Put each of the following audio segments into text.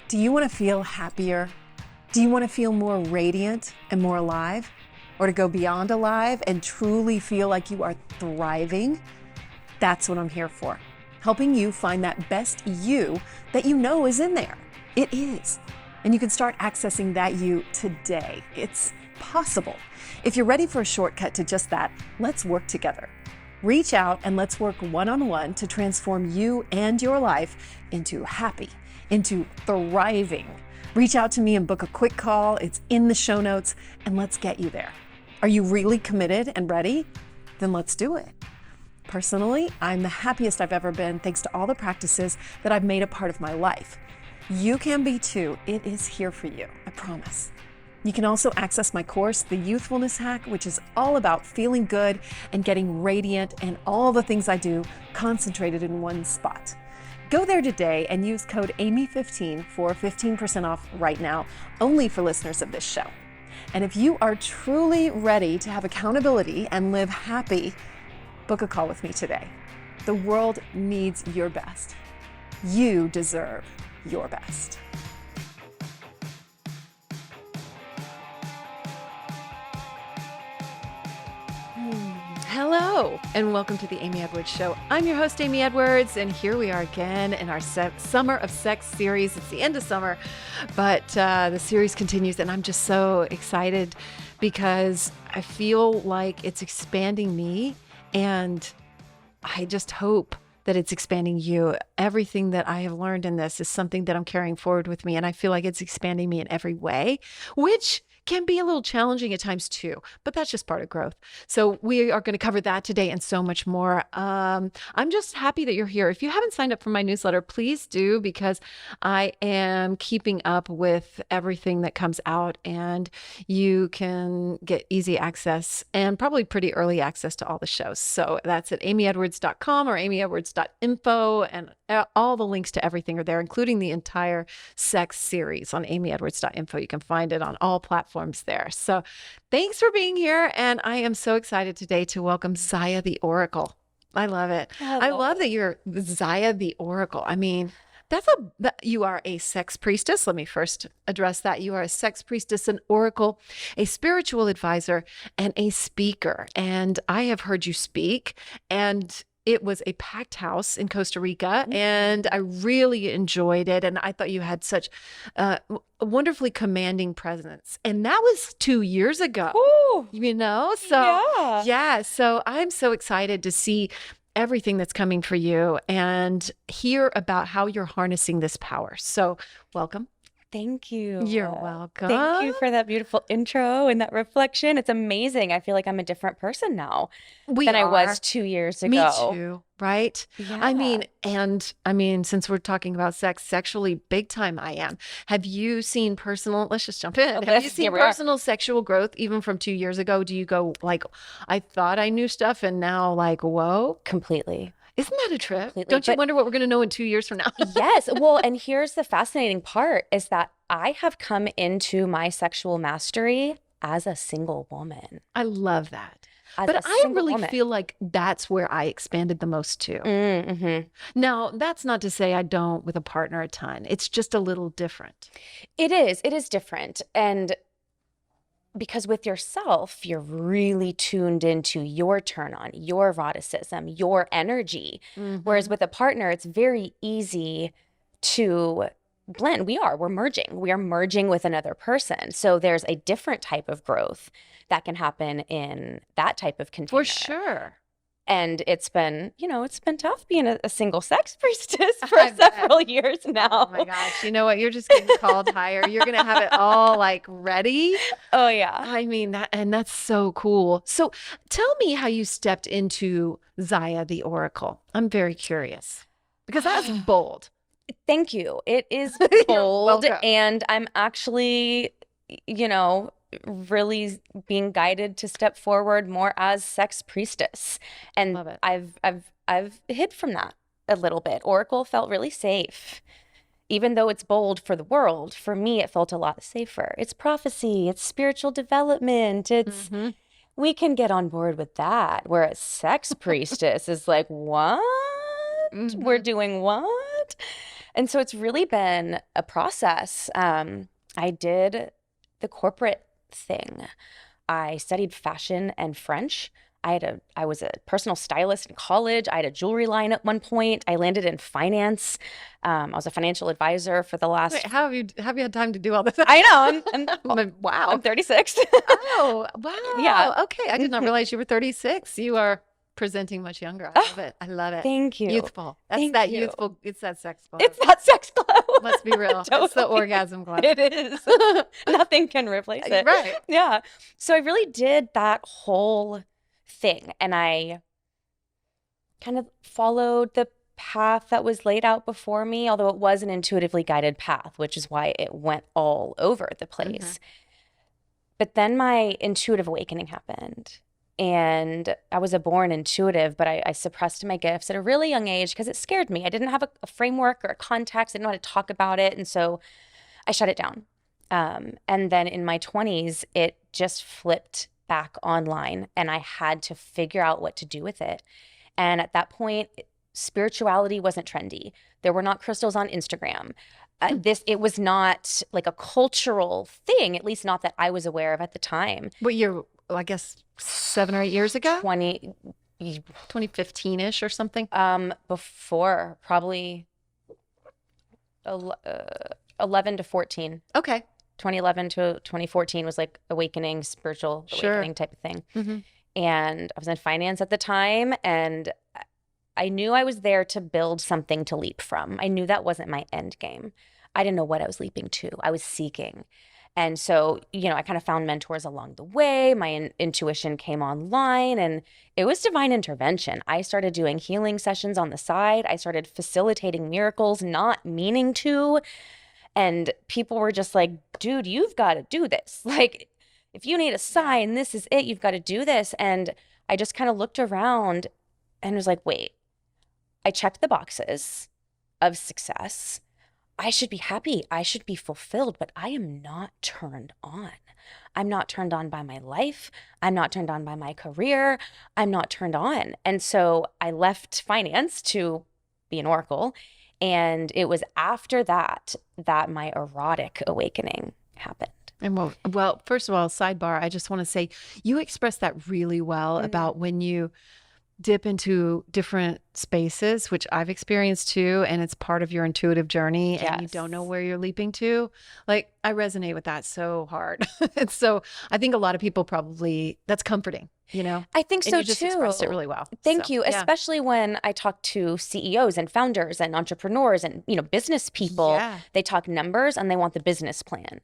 Do you want to feel happier? Do you want to feel more radiant and more alive? Or to go beyond alive and truly feel like you are thriving? That's what I'm here for. Helping you find that best you that you know is in there. It is. And you can start accessing that you today. It's possible. If you're ready for a shortcut to just that, let's work together. Reach out and let's work one-on-one to transform you and your life into happy, into thriving. Reach out to me and book a quick call. It's in the show notes, and let's get you there. Are you really committed and ready? Then let's do it. Personally, I'm the happiest I've ever been thanks to all the practices that I've made a part of my life. You can be too. It is here for you, I promise. You can also access my course, The Youthfulness Hack, which is all about feeling good and getting radiant and all the things I do concentrated in one spot. Go there today and use code AMY15 for 15% off right now, only for listeners of this show. And if you are truly ready to have accountability and live happy, book a call with me today. The world needs your best. You deserve your best. Hello, and welcome to the Amy Edwards Show. I'm your host, Amy Edwards, and here we are again in our Summer of Sex series. It's the end of summer, but the series continues, and I'm just so excited because I feel like it's expanding me, and I just hope that it's expanding you. Everything that I have learned in this is something that I'm carrying forward with me, and I feel like it's expanding me in every way, which can be a little challenging at times too, but that's just part of growth. So we are going to cover that today and so much more. I'm just happy that you're here. If you haven't signed up for my newsletter, please do, because I am keeping up with everything that comes out, and you can get easy access and probably pretty early access to all the shows. So that's at amyedwards.com or amyedwards.info, and all the links to everything are there, including the entire sex series on amyedwards.info. You can find it on all platforms there. So thanks for being here. And I am so excited today to welcome Zaia the Oracle. I love it. I love that you're Zaia the Oracle. I mean, you are a sex priestess. Let me first address that. You are a sex priestess, an oracle, a spiritual advisor, and a speaker. And I have heard you speak, and it was a packed house in Costa Rica, and I really enjoyed it. And I thought you had such a wonderfully commanding presence. And that was 2 years ago, Ooh, So yeah. so I'm so excited to see everything that's coming for you and hear about how you're harnessing this power. So welcome. Thank you. You're welcome. Thank you for that beautiful intro and that reflection. It's amazing. I feel like I'm a different person now than I was 2 years Me ago. too, right? Yeah. I mean, since we're talking about sex, sexually big time I am. Have you seen let's just jump in. Have you seen personal sexual growth even from 2 years ago? Do you go like, I thought I knew stuff and now like, whoa? Completely. Isn't that a trip? Completely. Don't you wonder what we're going to know in 2 years from now? Yes. Well, and here's the fascinating part is that I have come into my sexual mastery as a single woman. I love that. As But a I single really woman. feel like that's where I expanded the most too. Mm-hmm. Now, that's not to say I don't with a partner a ton. It's just a little different. It is different. And because with yourself, you're really tuned into your turn on, your eroticism, your energy. Whereas with a partner, it's very easy to blend. We're merging. We are merging with another person. So there's a different type of growth that can happen in that type of container. For sure. And it's been tough being a single sex priestess for I bet. several years now. Oh my gosh. You know what? You're just getting called higher. You're going to have it all like ready. Oh yeah. I mean, that's so cool. So tell me how you stepped into Zaia the Oracle. I'm very curious because that's bold. Thank you. It is You're bold, welcome. and I'm actually, really being guided to step forward more as sex priestess. And Love it. I've hid from that a little bit. Oracle felt really safe. Even though it's bold for the world, for me it felt a lot safer. It's prophecy, it's spiritual development, it's we can get on board with that. Whereas sex priestess is like, what? We're doing what? And so it's really been a process. I did the corporate thing. I studied fashion and French. I was a personal stylist in college. I had a jewelry line at one point. I landed in finance. I was a financial advisor for the last. Wait, how have you had time to do all this? I know. Wow. I'm 36. Oh, wow. Yeah. Okay. I did not realize you were 36. You are presenting much younger. I love it. I love it. Thank you. Youthful. That's Thank that you. youthful. It's that sex glow. It's that sex glow. Let's be real. It's the Totally. orgasm glow. It is. Nothing can replace it. Right. Yeah. So I really did that whole thing, and I kind of followed the path that was laid out before me, although it was an intuitively guided path, which is why it went all over the place. But then my intuitive awakening happened. And I was a born intuitive, but I suppressed my gifts at a really young age because it scared me. I didn't have a framework or a context. I didn't know how to talk about it. And so I shut it down. And then in my 20s, it just flipped back online, and I had to figure out what to do with it. And at that point, spirituality wasn't trendy. There were not crystals on Instagram. It was not like a cultural thing, at least not that I was aware of at the time. What year? I guess 7 or 8 years ago? 2015-ish or something? Before, probably 11 to 14. Okay. 2011 to 2014 was like awakening, spiritual awakening type of thing. And I was in finance at the time, and I knew I was there to build something to leap from. I knew that wasn't my end game. I didn't know what I was leaping to. I was seeking. And so, I kind of found mentors along the way. My intuition came online, and it was divine intervention. I started doing healing sessions on the side. I started facilitating miracles, not meaning to. And people were just like, dude, you've got to do this. Like, if you need a sign, this is it. You've got to do this. And I just kind of looked around and was like, wait, I checked the boxes of success. I should be happy. I should be fulfilled, but I am not turned on. I'm not turned on by my life. I'm not turned on by my career. I'm not turned on. And so I left finance to be an oracle. And it was after that my erotic awakening happened. And well, first of all, sidebar, I just want to say you expressed that really well about when you dip into different spaces, which I've experienced too, and it's part of your intuitive journey, and you don't know where you're leaping to. Like, I resonate with that so hard. And so I think a lot of people probably, that's comforting, I think so you just too. expressed it really well. Thank you. Yeah. Especially when I talk to CEOs and founders and entrepreneurs and, business people, they talk numbers and they want the business plan.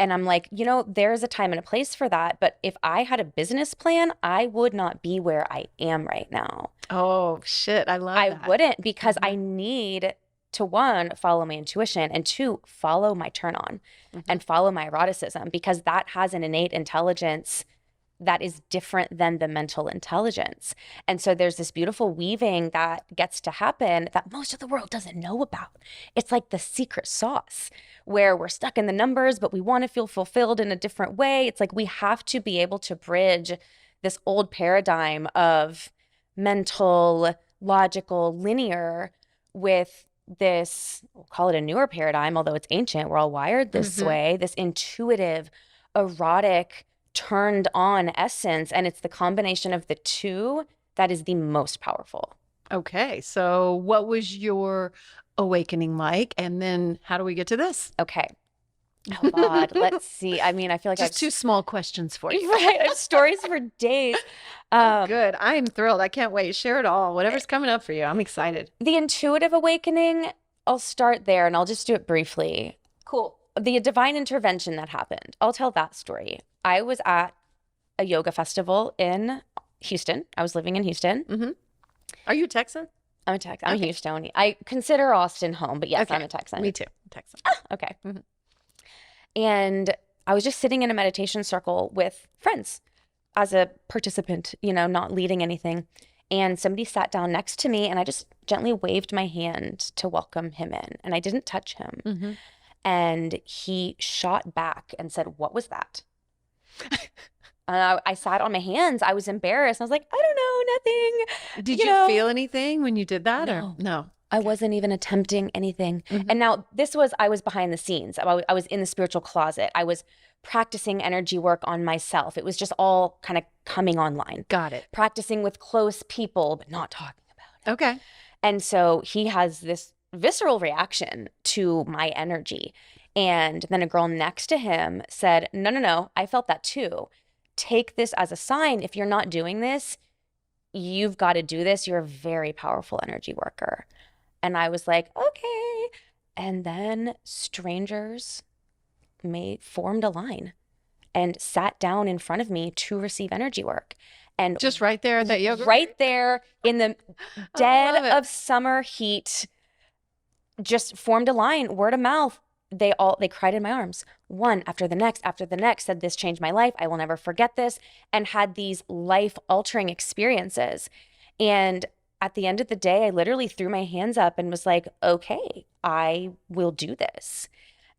And I'm like, there's a time and a place for that. But if I had a business plan, I would not be where I am right now. Oh, shit. I love that. I wouldn't, because I need to, one, follow my intuition, and two, follow my turn on and follow my eroticism, because that has an innate intelligence that is different than the mental intelligence. And so there's this beautiful weaving that gets to happen that most of the world doesn't know about. It's like the secret sauce where we're stuck in the numbers, but we want to feel fulfilled in a different way. It's like we have to be able to bridge this old paradigm of mental, logical, linear with this, we'll call it a newer paradigm, although it's ancient. We're all wired this way, this intuitive, erotic, turned on essence. And it's the combination of the two that is the most powerful. Okay. So what was your awakening like? And then how do we get to this? Okay. Oh God, let's see. I mean, I feel like just two small questions for you. Right. I have stories for days. Good. I'm thrilled. I can't wait. Share it all. Whatever's coming up for you. I'm excited. The intuitive awakening, I'll start there and I'll just do it briefly. Cool. The divine intervention that happened, I'll tell that story. I was at a yoga festival in Houston. I was living in Houston. Are you a Texan? I'm a Texan. I'm a Houstonian. I consider Austin home, but yes, I'm a Texan. Me too. I'm Texan. Okay. And I was just sitting in a meditation circle with friends as a participant, not leading anything. And somebody sat down next to me, and I just gently waved my hand to welcome him in. And I didn't touch him. And he shot back and said, "What was that?" I sat on my hands. I was embarrassed. I was like, "I don't know, nothing." Did you feel anything when you did that? No. Or no? I wasn't even attempting anything. Mhm. And now I was behind the scenes. I was in the spiritual closet. I was practicing energy work on myself. It was just all kind of coming online. Got it. Practicing with close people, but not talking about it. Okay. And so he has this visceral reaction to my energy. And then a girl next to him said, no, no, no, I felt that too. Take this as a sign. If you're not doing this, you've got to do this. You're a very powerful energy worker. And I was like, okay. And then strangers formed a line and sat down in front of me to receive energy work. And Just right there at that yoga. right there in the dead of summer heat, just formed a line, word of mouth. They cried in my arms, one after the next, said, this changed my life. I will never forget this, and had these life-altering experiences. And at the end of the day, I literally threw my hands up and was like, okay, I will do this.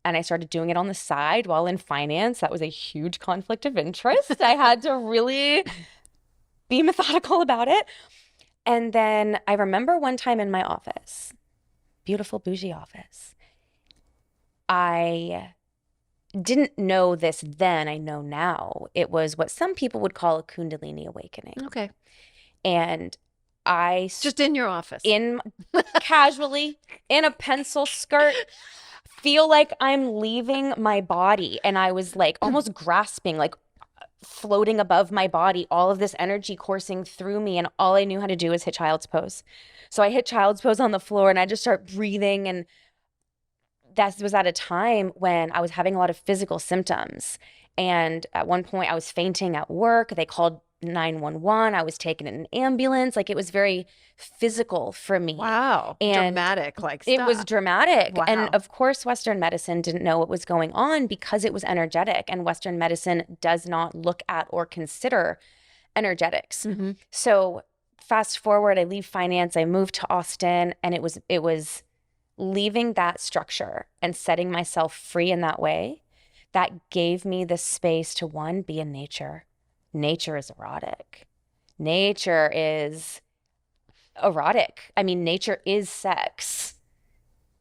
And I started doing it on the side while in finance. That was a huge conflict of interest. I had to really be methodical about it. And then I remember one time in my office, beautiful bougie office, I didn't know this then, I know now. It was what some people would call a Kundalini awakening. Okay. And I Just in your office. Casually in a pencil skirt, feel like I'm leaving my body. And I was like almost grasping, like floating above my body, all of this energy coursing through me. And all I knew how to do was hit child's pose. So I hit child's pose on the floor and I just start breathing. And that was at a time when I was having a lot of physical symptoms. And at one point I was fainting at work. They called 911. I was taken in an ambulance. Like, it was very physical for me. Wow. And dramatic, like it stuff. was dramatic. Wow. And of course, Western medicine didn't know what was going on because it was energetic. And Western medicine does not look at or consider energetics. Mhm. So fast forward, I leave finance, I moved to Austin, and it was leaving that structure and setting myself free in that way that gave me the space to, one, be in nature. Nature is erotic. Nature is erotic. I mean, nature is sex.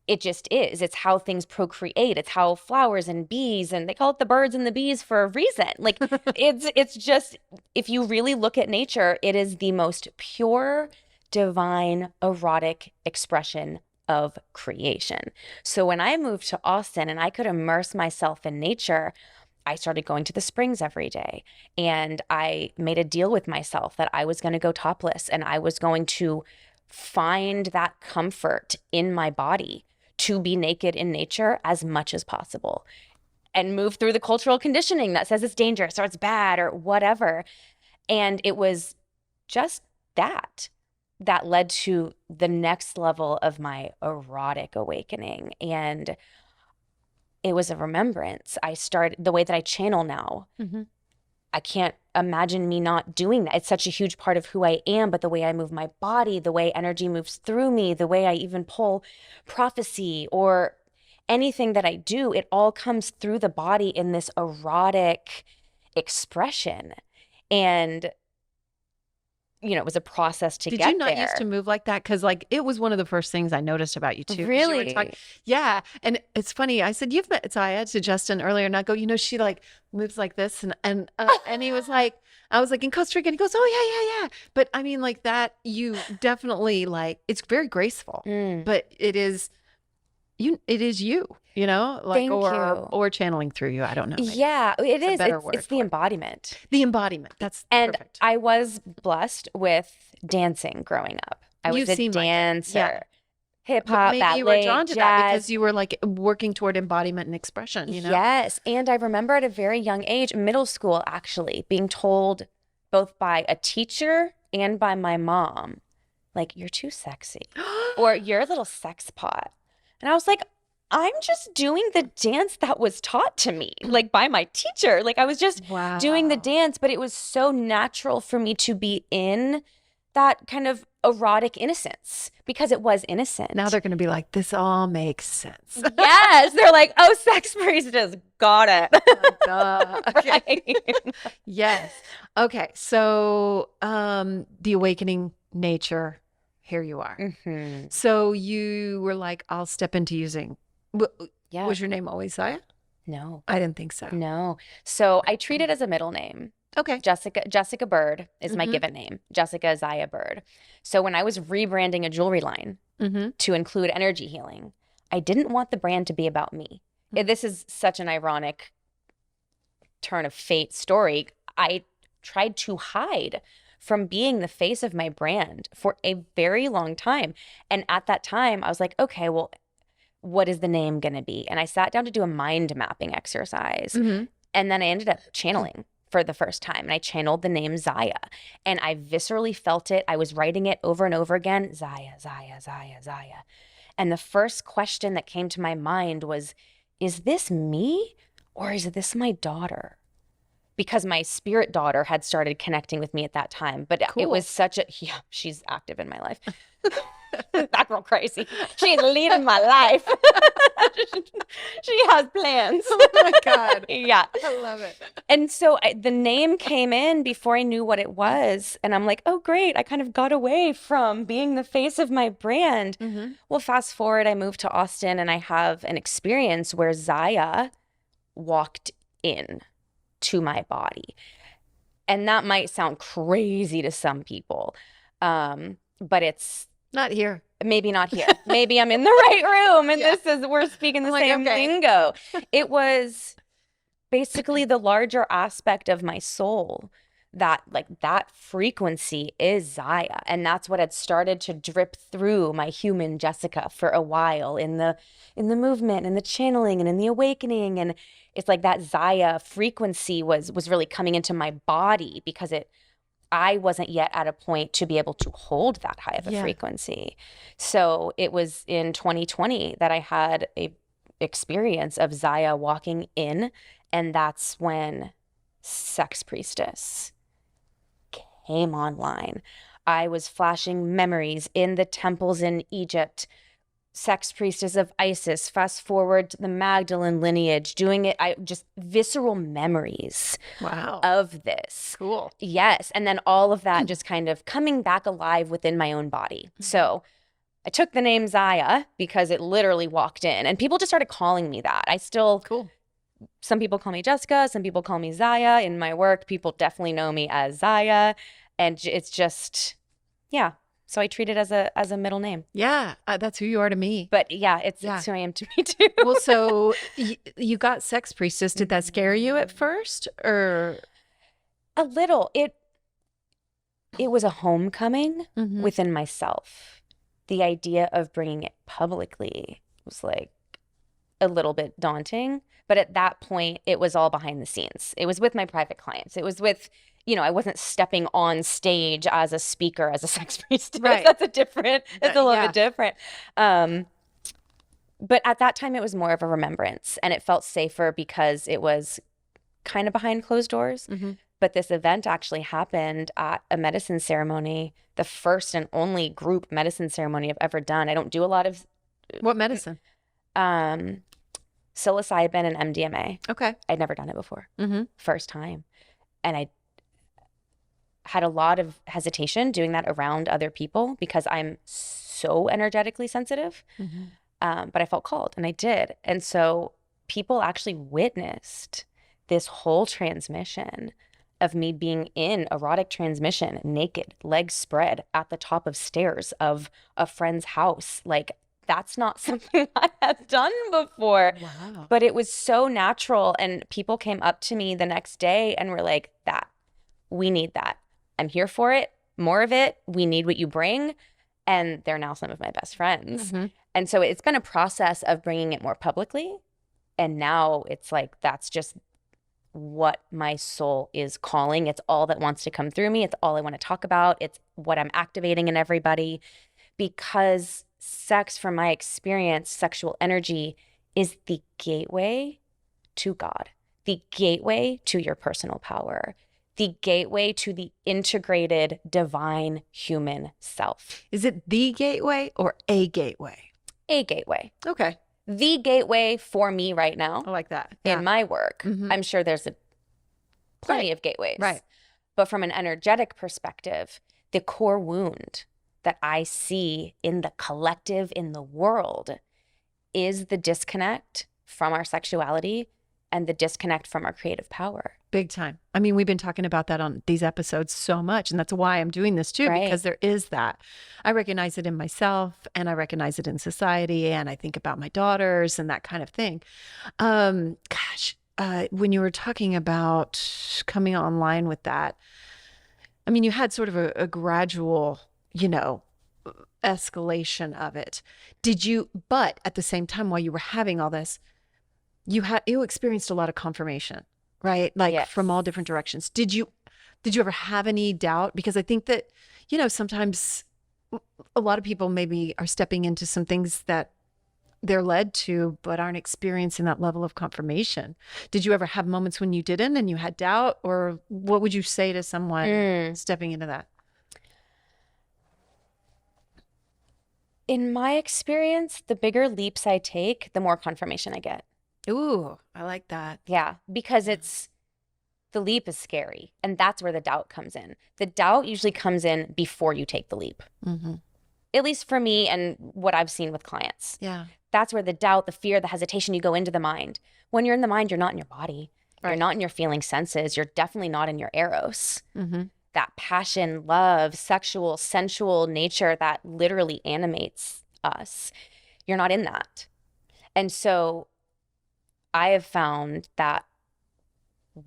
It just is. It's how things procreate. It's how flowers and bees, and they call it the birds and the bees for a reason. Like, it's just, if you really look at nature, it is the most pure, divine, erotic expression of creation. So when I moved to Austin and I could immerse myself in nature, I started going to the springs every day. And I made a deal with myself that I was going to go topless and I was going to find that comfort in my body to be naked in nature as much as possible and move through the cultural conditioning that says it's dangerous or it's bad or whatever. And it was just that led to the next level of my erotic awakening. And it was a remembrance. I started the way that I channel now. Mm-hmm. I can't imagine me not doing that. It's such a huge part of who I am, but the way I move my body, the way energy moves through me, the way I even pull prophecy or anything that I do, it all comes through the body in this erotic expression. And it was a process to get there. Did you not used to move like that? Because it was one of the first things I noticed about you too. Really? Yeah. And it's funny. I said, you've met Zaia to Justin earlier, and I go, she moves like this. And he was like, I was like, in Costa Rica. And he goes, oh, yeah. But I mean, like that, you definitely it's very graceful, but it is you, Thank you. or channeling through you. I don't know. Yeah, it is. It's the it. embodiment. The embodiment. That's And perfect. I was blessed with dancing growing up. I was a dancer, hip hop, maybe ballet, you were drawn to that jazz. because you were working toward embodiment and expression. Yes, and I remember at a very young age, middle school actually, being told both by a teacher and by my mom, like, you're too sexy, or you're a little sex pot. And I was like, I'm just doing the dance that was taught to me, by my teacher. I was just doing the dance, but it was so natural for me to be in that kind of erotic innocence because it was innocent. Now they're going to be like, this all makes sense. Yes. They're like, oh, sex priestess, got it. Okay. Right. Yes. Okay. So the awakening nature here you are. Mm-hmm. So you were like, I'll step into using. Yeah. Was your name always Zaia? No. I didn't think so. No. So I treat it as a middle name. Okay. Jessica Bird is my given name. Jessica Zaia Bird. So when I was rebranding a jewelry line to include energy healing, I didn't want the brand to be about me. This is such an ironic turn of fate story. I tried to hide from being the face of my brand for a very long time. And at that time, I was like, okay, well, what is the name going to be? And I sat down to do a mind mapping exercise. And then I ended up channeling for the first time. And I channeled the name Zaia. And I viscerally felt it. I was writing it over and over again. Zaia, Zaia, Zaia, Zaia. And the first question that came to my mind was, is this me or is this my daughter? Because my spirit daughter had started connecting with me at that time. But it was such a, yeah, she's active in my life. That girl crazy. She's leading my life. She has plans. Oh my God. Yeah. I love it. And so the name came in before I knew what it was. And I'm like, oh, great. I kind of got away from being the face of my brand. Well, fast forward, I moved to Austin and I have an experience where Zaia walked in to my body. And that might sound crazy to some people, but it's not here. Maybe not here. Maybe I'm in the right room and we're speaking the same lingo. It was basically the larger aspect of my soul that frequency is Zaia. And that's what had started to drip through my human Jessica for a while in the movement and the channeling and in the awakening. And it's like that Zaia frequency was really coming into my body because I wasn't yet at a point to be able to hold that high of a frequency. So it was in 2020 that I had a experience of Zaia walking in, and that's when Sex Priestess came online. I was flashing memories in the temples in Egypt, Sex Priestess of Isis, fast forward to the Magdalene lineage, doing it, just visceral memories of this. Cool. Yes. And then all of that just kind of coming back alive within my own body. So I took the name Zaia because it literally walked in and people just started calling me that. Some people call me Jessica, some people call me Zaia. In my work, people definitely know me as Zaia. And it's just, yeah. So I treat it as a middle name. Yeah, that's who you are to me. But yeah, it's who I am to me too. Well, so you got Sex Priestess. Did that scare you at first, or a little? It was a homecoming within myself. The idea of bringing it publicly was like a little bit daunting. But at that point, it was all behind the scenes. It was with my private clients. It was with, I wasn't stepping on stage as a speaker, as a sex priestess. Right. It's a little bit different. But at that time, it was more of a remembrance and it felt safer because it was kind of behind closed doors. But this event actually happened at a medicine ceremony, the first and only group medicine ceremony I've ever done. I don't do a lot of... What medicine? Psilocybin and MDMA. Okay. I'd never done it before. First time. And I had a lot of hesitation doing that around other people because I'm so energetically sensitive. But I felt called and I did. And so people actually witnessed this whole transmission of me being in erotic transmission, naked, legs spread at the top of stairs of a friend's house. Like, that's not something I had done before. Wow. But it was so natural. And people came up to me the next day and were like, we need that. I'm here for it. More of it. We need what you bring. And they're now some of my best friends. And so it's been a process of bringing it more publicly. And now it's like, that's just what my soul is calling. It's all that wants to come through me. It's all I want to talk about. It's what I'm activating in everybody. Because sex, from my experience, sexual energy is the gateway to God, the gateway to your personal power, the gateway to the integrated divine human self. Is it the gateway or a gateway? A gateway. Okay. The gateway for me right now. I like that. In my work. I'm sure there's plenty of gateways. Right. But from an energetic perspective, the core wound that I see in the collective, in the world, is the disconnect from our sexuality and the disconnect from our creative power. Big time. I mean, we've been talking about that on these episodes so much, and that's why I'm doing this too, Right. because there is that. I recognize it in myself, and I recognize it in society, and I think about my daughters and that kind of thing. When you were talking about coming online with that, I mean, you had sort of a gradual, escalation of it. But at the same time, while you were having all this, you experienced a lot of confirmation, right? Like Yes. from all different directions. Did you ever have any doubt? Because I think that, sometimes a lot of people maybe are stepping into some things that they're led to, but aren't experiencing that level of confirmation. Did you ever have moments when you didn't and you had doubt? Or what would you say to someone stepping into that? In my experience, the bigger leaps I take, the more confirmation I get. Ooh, I like that. Yeah, because the leap is scary, and that's where the doubt comes in. The doubt usually comes in before you take the leap. Mm-hmm. At least for me and what I've seen with clients. Yeah. That's where the doubt, the fear, the hesitation, you go into the mind. When you're in the mind, you're not in your body. Right. You're not in your feeling senses. You're definitely not in your eros. Mm-hmm. That passion, love, sexual, sensual nature that literally animates us. You're not in that. And so I have found that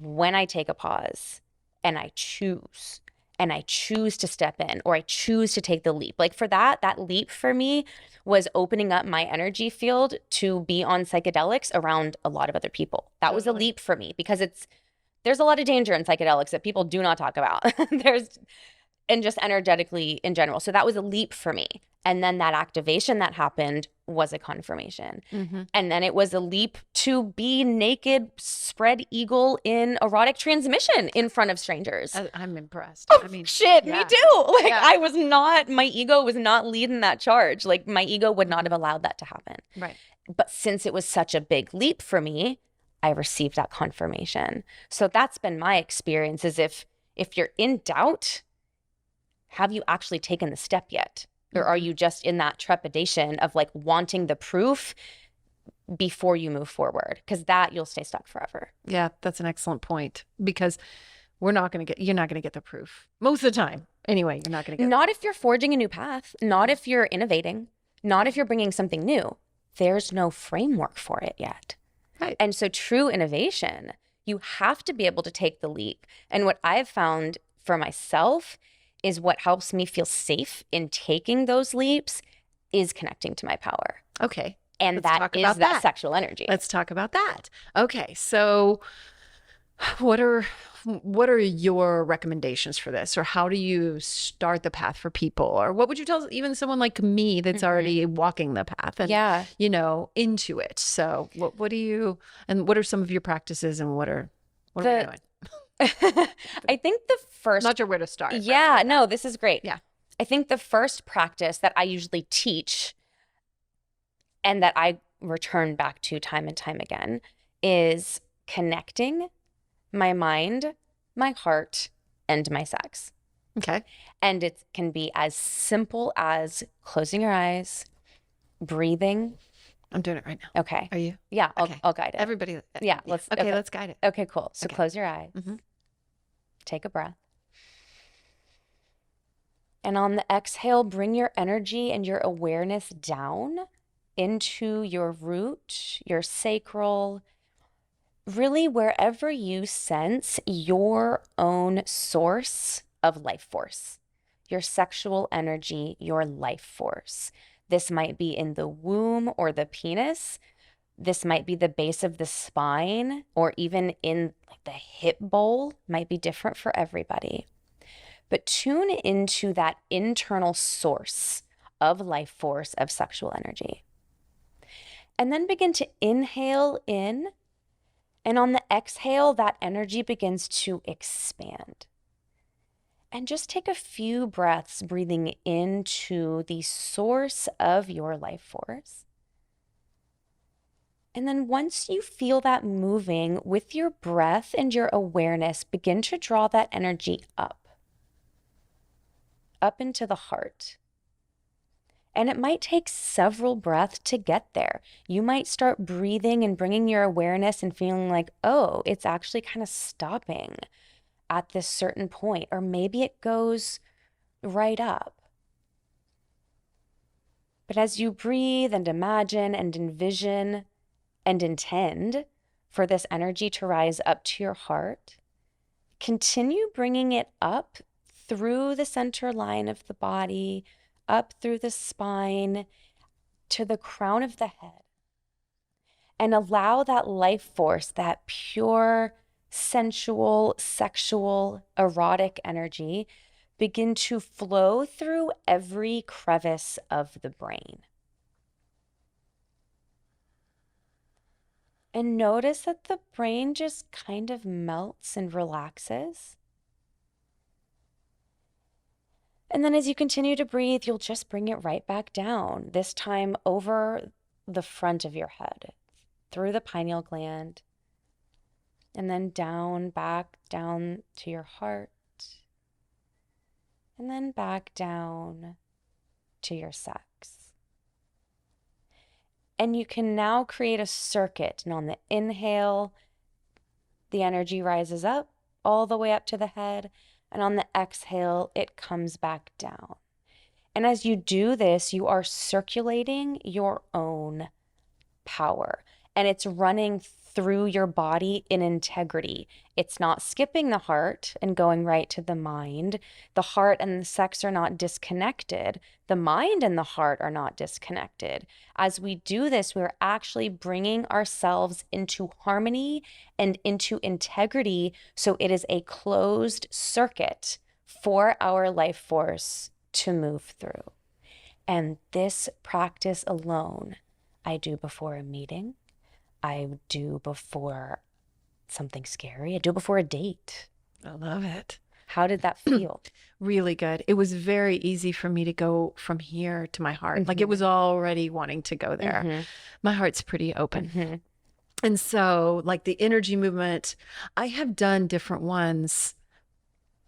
when I take a pause and I choose to step in, or I choose to take the leap, like for that leap for me was opening up my energy field to be on psychedelics around a lot of other people. That was a leap for me, because there's a lot of danger in psychedelics that people do not talk about. And just energetically in general. So that was a leap for me. And then that activation that happened was a confirmation. Mm-hmm. And then it was a leap to be naked, spread eagle in erotic transmission in front of strangers. I'm impressed. Oh, I mean, shit, yeah. me too. Like Yeah. my ego was not leading that charge. Like my ego would not have allowed that to happen. Right. But since it was such a big leap for me, I received that confirmation. So that's been my experience, is if you're in doubt, have you actually taken the step yet? Or are you just in that trepidation of like wanting the proof before you move forward? Because that you'll stay stuck forever. Yeah, that's an excellent point, because you're not going to get the proof most of the time. Anyway, you're not going to get Not if you're forging a new path, not if you're innovating, not if you're bringing something new. There's no framework for it yet. Right. And so true innovation, you have to be able to take the leap. And what I've found for myself is what helps me feel safe in taking those leaps is connecting to my power. Okay. And Let's that talk is about that that. sexual energy. Let's talk about that. Okay. So what are your recommendations for this, or how do you start the path for people, or what would you tell even someone like me that's already walking the path and into it? So what are some of your practices, and what are we doing? I think the first, Not sure where to start. Yeah, no, this is great. Yeah. I think the first practice that I usually teach and that I return back to time and time again is connecting my mind, my heart, and my sex. Okay. And it can be as simple as closing your eyes, breathing. I'm doing it right now. Okay. Are you? Yeah, Okay. I'll guide it. Everybody. Yeah, let's guide it. Okay, cool. So Okay. close your eyes. Mm-hmm. Take a breath. And on the exhale, bring your energy and your awareness down into your root, your sacral, really wherever you sense your own source of life force, your sexual energy, your life force. This might be in the womb or the penis. This might be the base of the spine, or even in like the hip bowl. Might be different for everybody. But tune into that internal source of life force, of sexual energy. And then begin to inhale in. And on the exhale, that energy begins to expand. And just take a few breaths breathing into the source of your life force. And then once you feel that moving with your breath and your awareness, begin to draw that energy up into the heart, And it might take several breaths to get there. You might start breathing and bringing your awareness and feeling like, oh, it's actually kind of stopping at this certain point, or maybe it goes right up. But as you breathe and imagine and envision and intend for this energy to rise up to your heart, continue bringing it up through the center line of the body, up through the spine to the crown of the head. And allow that life force, that pure, sensual, sexual, erotic energy begin to flow through every crevice of the brain. And notice that the brain just kind of melts and relaxes. And then as you continue to breathe, you'll just bring it right back down, this time over the front of your head, through the pineal gland, and then down, back down to your heart, and then back down to your sex. And you can now create a circuit. And on the inhale, the energy rises up all the way up to the head. And on the exhale, it comes back down. And as you do this, you are circulating your own power. And it's running through your body in integrity. It's not skipping the heart and going right to the mind. The heart and the sex are not disconnected. The mind and the heart are not disconnected. As we do this, we're actually bringing ourselves into harmony and into integrity. So it is a closed circuit for our life force to move through. And this practice alone, I do before a meeting. I do before something scary. I do before a date. I love it. How did that feel? Really good. It was very easy for me to go from here to my heart. Like it was already wanting to go there. My heart's pretty open. And so like the energy movement, I have done different ones,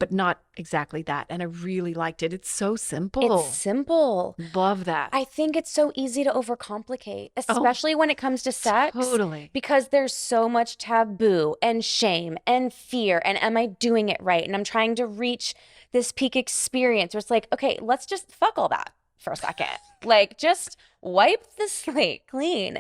but not exactly that. And I really liked it. It's so simple. It's simple. Love that. I think it's so easy to overcomplicate, especially when it comes to sex. Totally. Because there's so much taboo and shame and fear. And am I doing it right? And I'm trying to reach this peak experience where it's like, okay, let's just fuck all that for a second. Like just wipe the slate clean.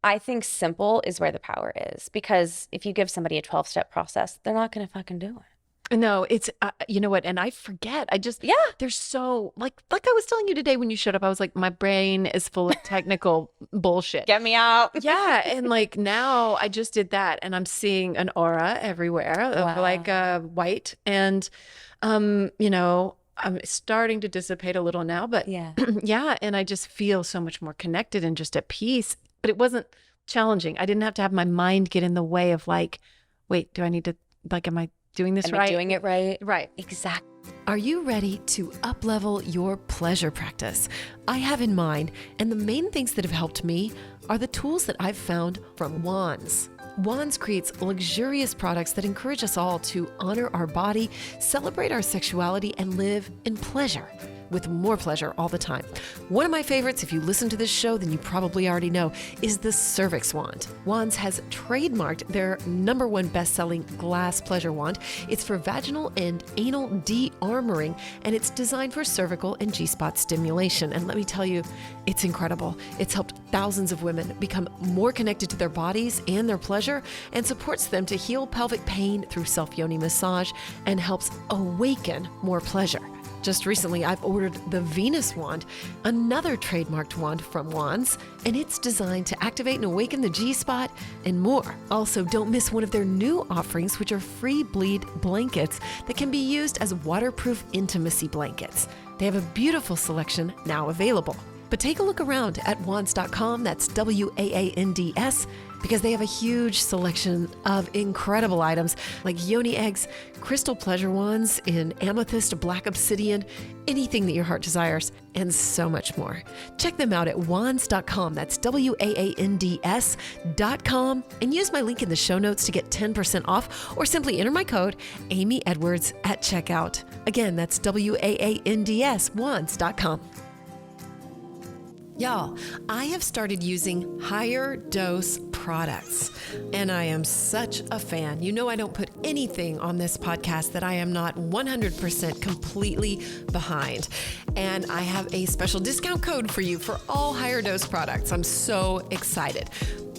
I think simple is where the power is, because if you give somebody a 12-step process, they're not going to fucking do it. No, it's, you know what? And I forget, there's so like I was telling you today when you showed up, I was like, my brain is full of technical bullshit. Get me out. Yeah. And like now I just did that and I'm seeing an aura everywhere of like white and, you know, I'm starting to dissipate a little now, but yeah. And I just feel so much more connected and just at peace, but it wasn't challenging. I didn't have to have my mind get in the way of like, wait, do I need to, like, am I doing this right? Doing it right. Right. Exactly. Are you ready to up-level your pleasure practice? I have in mind, and the main things that have helped me are the tools that I've found from Wands. Wands creates luxurious products that encourage us all to honor our body, celebrate our sexuality, and live in pleasure. With more pleasure all the time. One of my favorites, if you listen to this show, then you probably already know, is the Cervix Wand. Wands has trademarked their #1 best-selling glass pleasure wand. It's for vaginal and anal de-armoring, and it's designed for cervical and G-spot stimulation. And let me tell you, it's incredible. It's helped thousands of women become more connected to their bodies and their pleasure, and supports them to heal pelvic pain through self-yoni massage, and helps awaken more pleasure. Just recently, I've ordered the Venus wand, another trademarked wand from Wands, and it's designed to activate and awaken the G-spot and more. Also, don't miss one of their new offerings, which are free bleed blankets that can be used as waterproof intimacy blankets. They have a beautiful selection now available. But take a look around at wands.com, that's WAANDS, because they have a huge selection of incredible items like yoni eggs, crystal pleasure wands in amethyst, black obsidian, anything that your heart desires, and so much more. Check them out at wands.com, that's WAANDS.com, and use my link in the show notes to get 10% off, or simply enter my code Amy Edwards at checkout. Again, that's WAANDS, wands.com. Y'all, I have started using higher dose products, and I am such a fan. You know, I don't put anything on this podcast that I am not 100% completely behind. And I have a special discount code for you for all higher dose products. I'm so excited.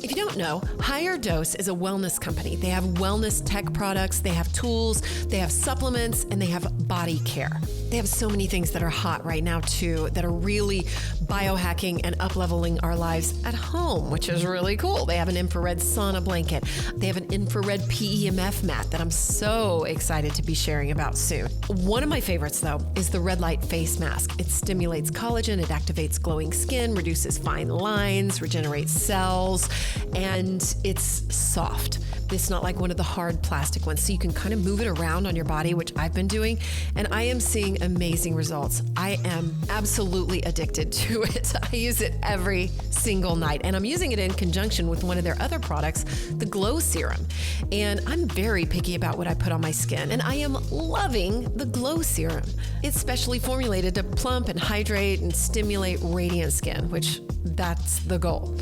If you don't know, Higher Dose is a wellness company. They have wellness tech products, they have tools, they have supplements, and they have body care. They have so many things that are hot right now too, that are really biohacking and up-leveling our lives at home, which is really cool. They have an infrared sauna blanket. They have an infrared PEMF mat that I'm so excited to be sharing about soon. One of my favorites though is the red light face mask. It stimulates collagen, it activates glowing skin, reduces fine lines, regenerates cells, and it's soft. It's not like one of the hard plastic ones, so you can kind of move it around on your body, which I've been doing, and I am seeing amazing results. I am absolutely addicted to it. I use it every single night, and I'm using it in conjunction with one of their other products, the Glow Serum. And I'm very picky about what I put on my skin, and I am loving the Glow Serum. It's specially formulated to plump and hydrate and stimulate radiant skin, which that's the goal.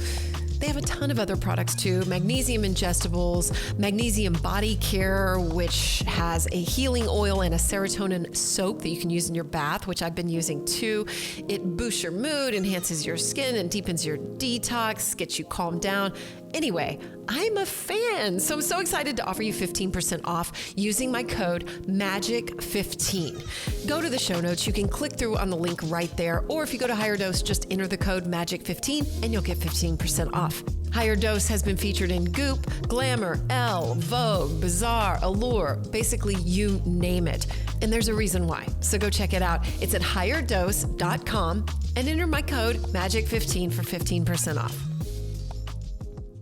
They have a ton of other products too. Magnesium ingestibles, magnesium body care, which has a healing oil and a serotonin soap that you can use in your bath, which I've been using too. It boosts your mood, enhances your skin, and deepens your detox, gets you calmed down. Anyway, I'm a fan, so I'm so excited to offer you 15% off using my code MAGIC15. Go to the show notes. You can click through on the link right there, or if you go to Higher Dose, just enter the code MAGIC15 and you'll get 15% off. Higher Dose has been featured in Goop, Glamour, Elle, Vogue, Bazaar, Allure, basically you name it. And there's a reason why. So go check it out. It's at higherdose.com and enter my code MAGIC15 for 15% off.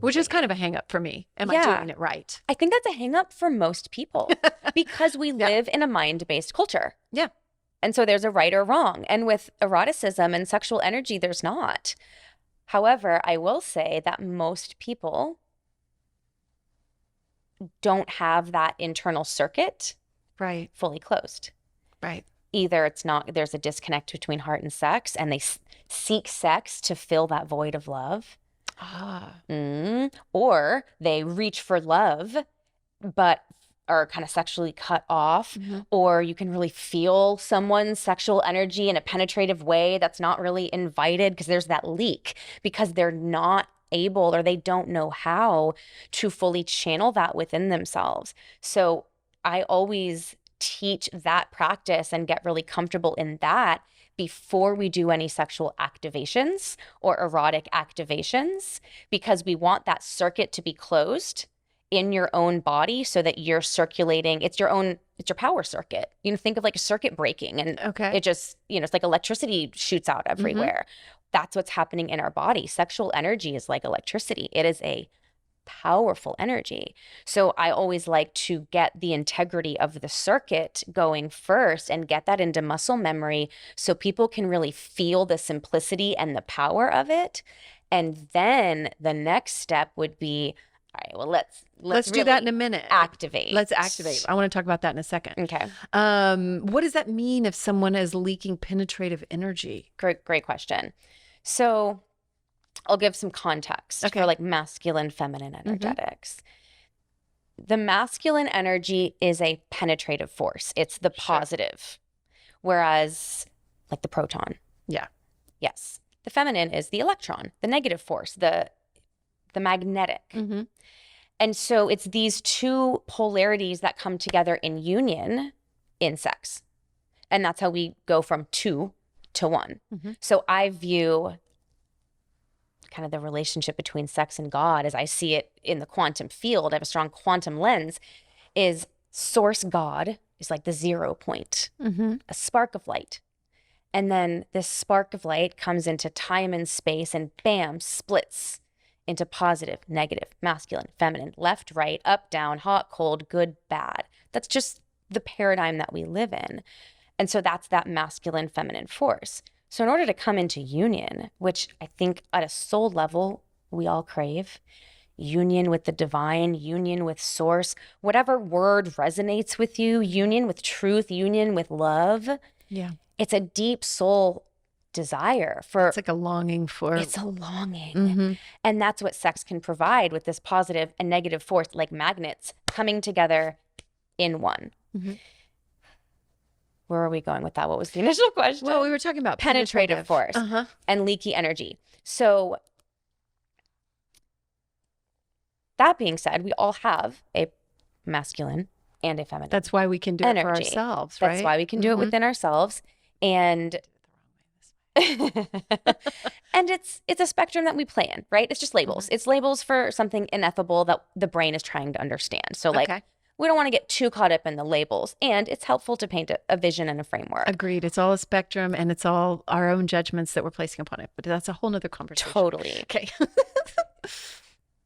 Which is kind of a hang up for me. Am I Yeah. doing it right? I think that's a hang up for most people because we live in a mind-based culture. Yeah. And so there's a right or wrong. And with eroticism and sexual energy, there's not. However, I will say that most people don't have that internal circuit Right. fully closed. Right. Either it's not, there's a disconnect between heart and sex, and they seek sex to fill that void of love. Or they reach for love, but are kind of sexually cut off, or you can really feel someone's sexual energy in a penetrative way that's not really invited because there's that leak because they're not able or they don't know how to fully channel that within themselves. So I always teach that practice and get really comfortable in that before we do any sexual activations or erotic activations, because we want that circuit to be closed in your own body so that you're circulating. It's your power circuit. You know, think of like a circuit breaking and it just, it's like electricity shoots out everywhere. That's what's happening in our body. Sexual energy is like electricity. It is a powerful energy. So I always like to get the integrity of the circuit going first and get that into muscle memory so people can really feel the simplicity and the power of it. And then the next step would be, all right, well, let's do really that in a minute. Activate. Let's activate. I want to talk about that in a second. Okay. What does that mean if someone is leaking penetrative energy? Great question. So I'll give some context for like masculine, feminine energetics. The masculine energy is a penetrative force. It's the positive, whereas like the proton. Yeah. Yes. The feminine is the electron, the negative force, the magnetic. And so it's these two polarities that come together in union in sex. And that's how we go from 2 to 1. So I view kind of the relationship between sex and God as I see it in the quantum field. I have a strong quantum lens, is source God is like the 0 point, a spark of light. And then this spark of light comes into time and space and bam, splits into positive, negative, masculine, feminine, left, right, up, down, hot, cold, good, bad. That's just the paradigm that we live in. And so that's that masculine, feminine force. So in order to come into union, which I think at a soul level, we all crave, union with the divine, union with source, whatever word resonates with you, union with truth, union with love. Yeah. It's a deep soul desire for. It's like a longing for. It's a longing. Mhm. And that's what sex can provide, with this positive and negative force, like magnets coming together in one. Mhm. Where are we going with that? What was the initial question? Well, we were talking about Penetrative force Uh-huh. and leaky energy. So that being said, we all have a masculine and a feminine. That's why we can do it for energy. ourselves, right? That's why we can do it Mhm. within ourselves. And and it's a spectrum that we play in, right? It's just labels. It's labels for something ineffable that the brain is trying to understand. So like, Okay. we don't want to get too caught up in the labels, and it's helpful to paint a vision and a framework. Agreed. It's all a spectrum, and it's all our own judgments that we're placing upon it. But that's a whole nother conversation. Totally. Okay.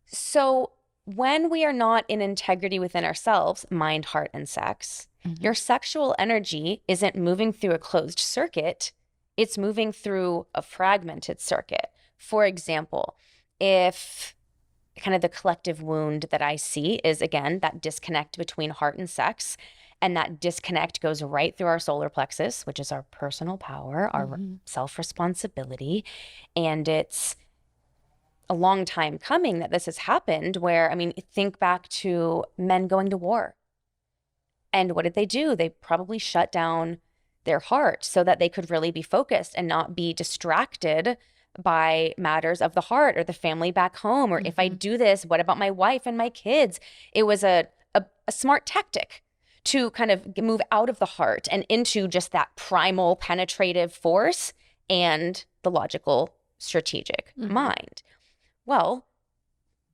So when we are not in integrity within ourselves, mind, heart, and sex, your sexual energy isn't moving through a closed circuit. It's moving through a fragmented circuit. For example, if kind of the collective wound that I see is, again, that disconnect between heart and sex, and that disconnect goes right through our solar plexus, which is our personal power, our self-responsibility. And it's a long time coming that this has happened, where, I mean, think back to men going to war. And what did they do? They probably shut down their heart so that they could really be focused and not be distracted by matters of the heart or the family back home. Or if I do this, what about my wife and my kids? It was a smart tactic to kind of move out of the heart and into just that primal penetrative force and the logical strategic mind. Well,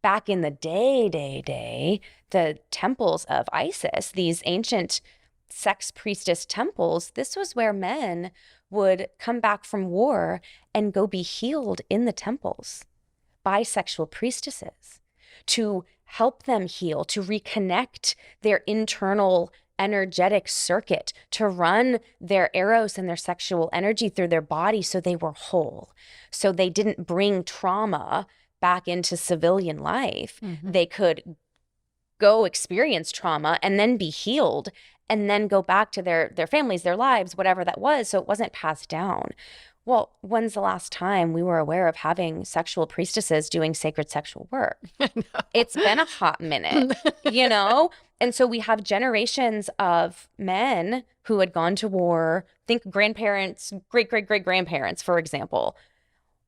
back in the day, the temples of Isis, these ancient sex priestess temples, this was where men would come back from war and go be healed in the temples by sexual priestesses to help them heal, to reconnect their internal energetic circuit, to run their eros and their sexual energy through their body so they were whole, so they didn't bring trauma back into civilian life. They could go experience trauma and then be healed and then go back to their families, their lives, whatever that was, so it wasn't passed down. Well, when's the last time we were aware of having sexual priestesses doing sacred sexual work? It's been a hot minute, you know? And so we have generations of men who had gone to war, think grandparents, great-great-great-grandparents, for example,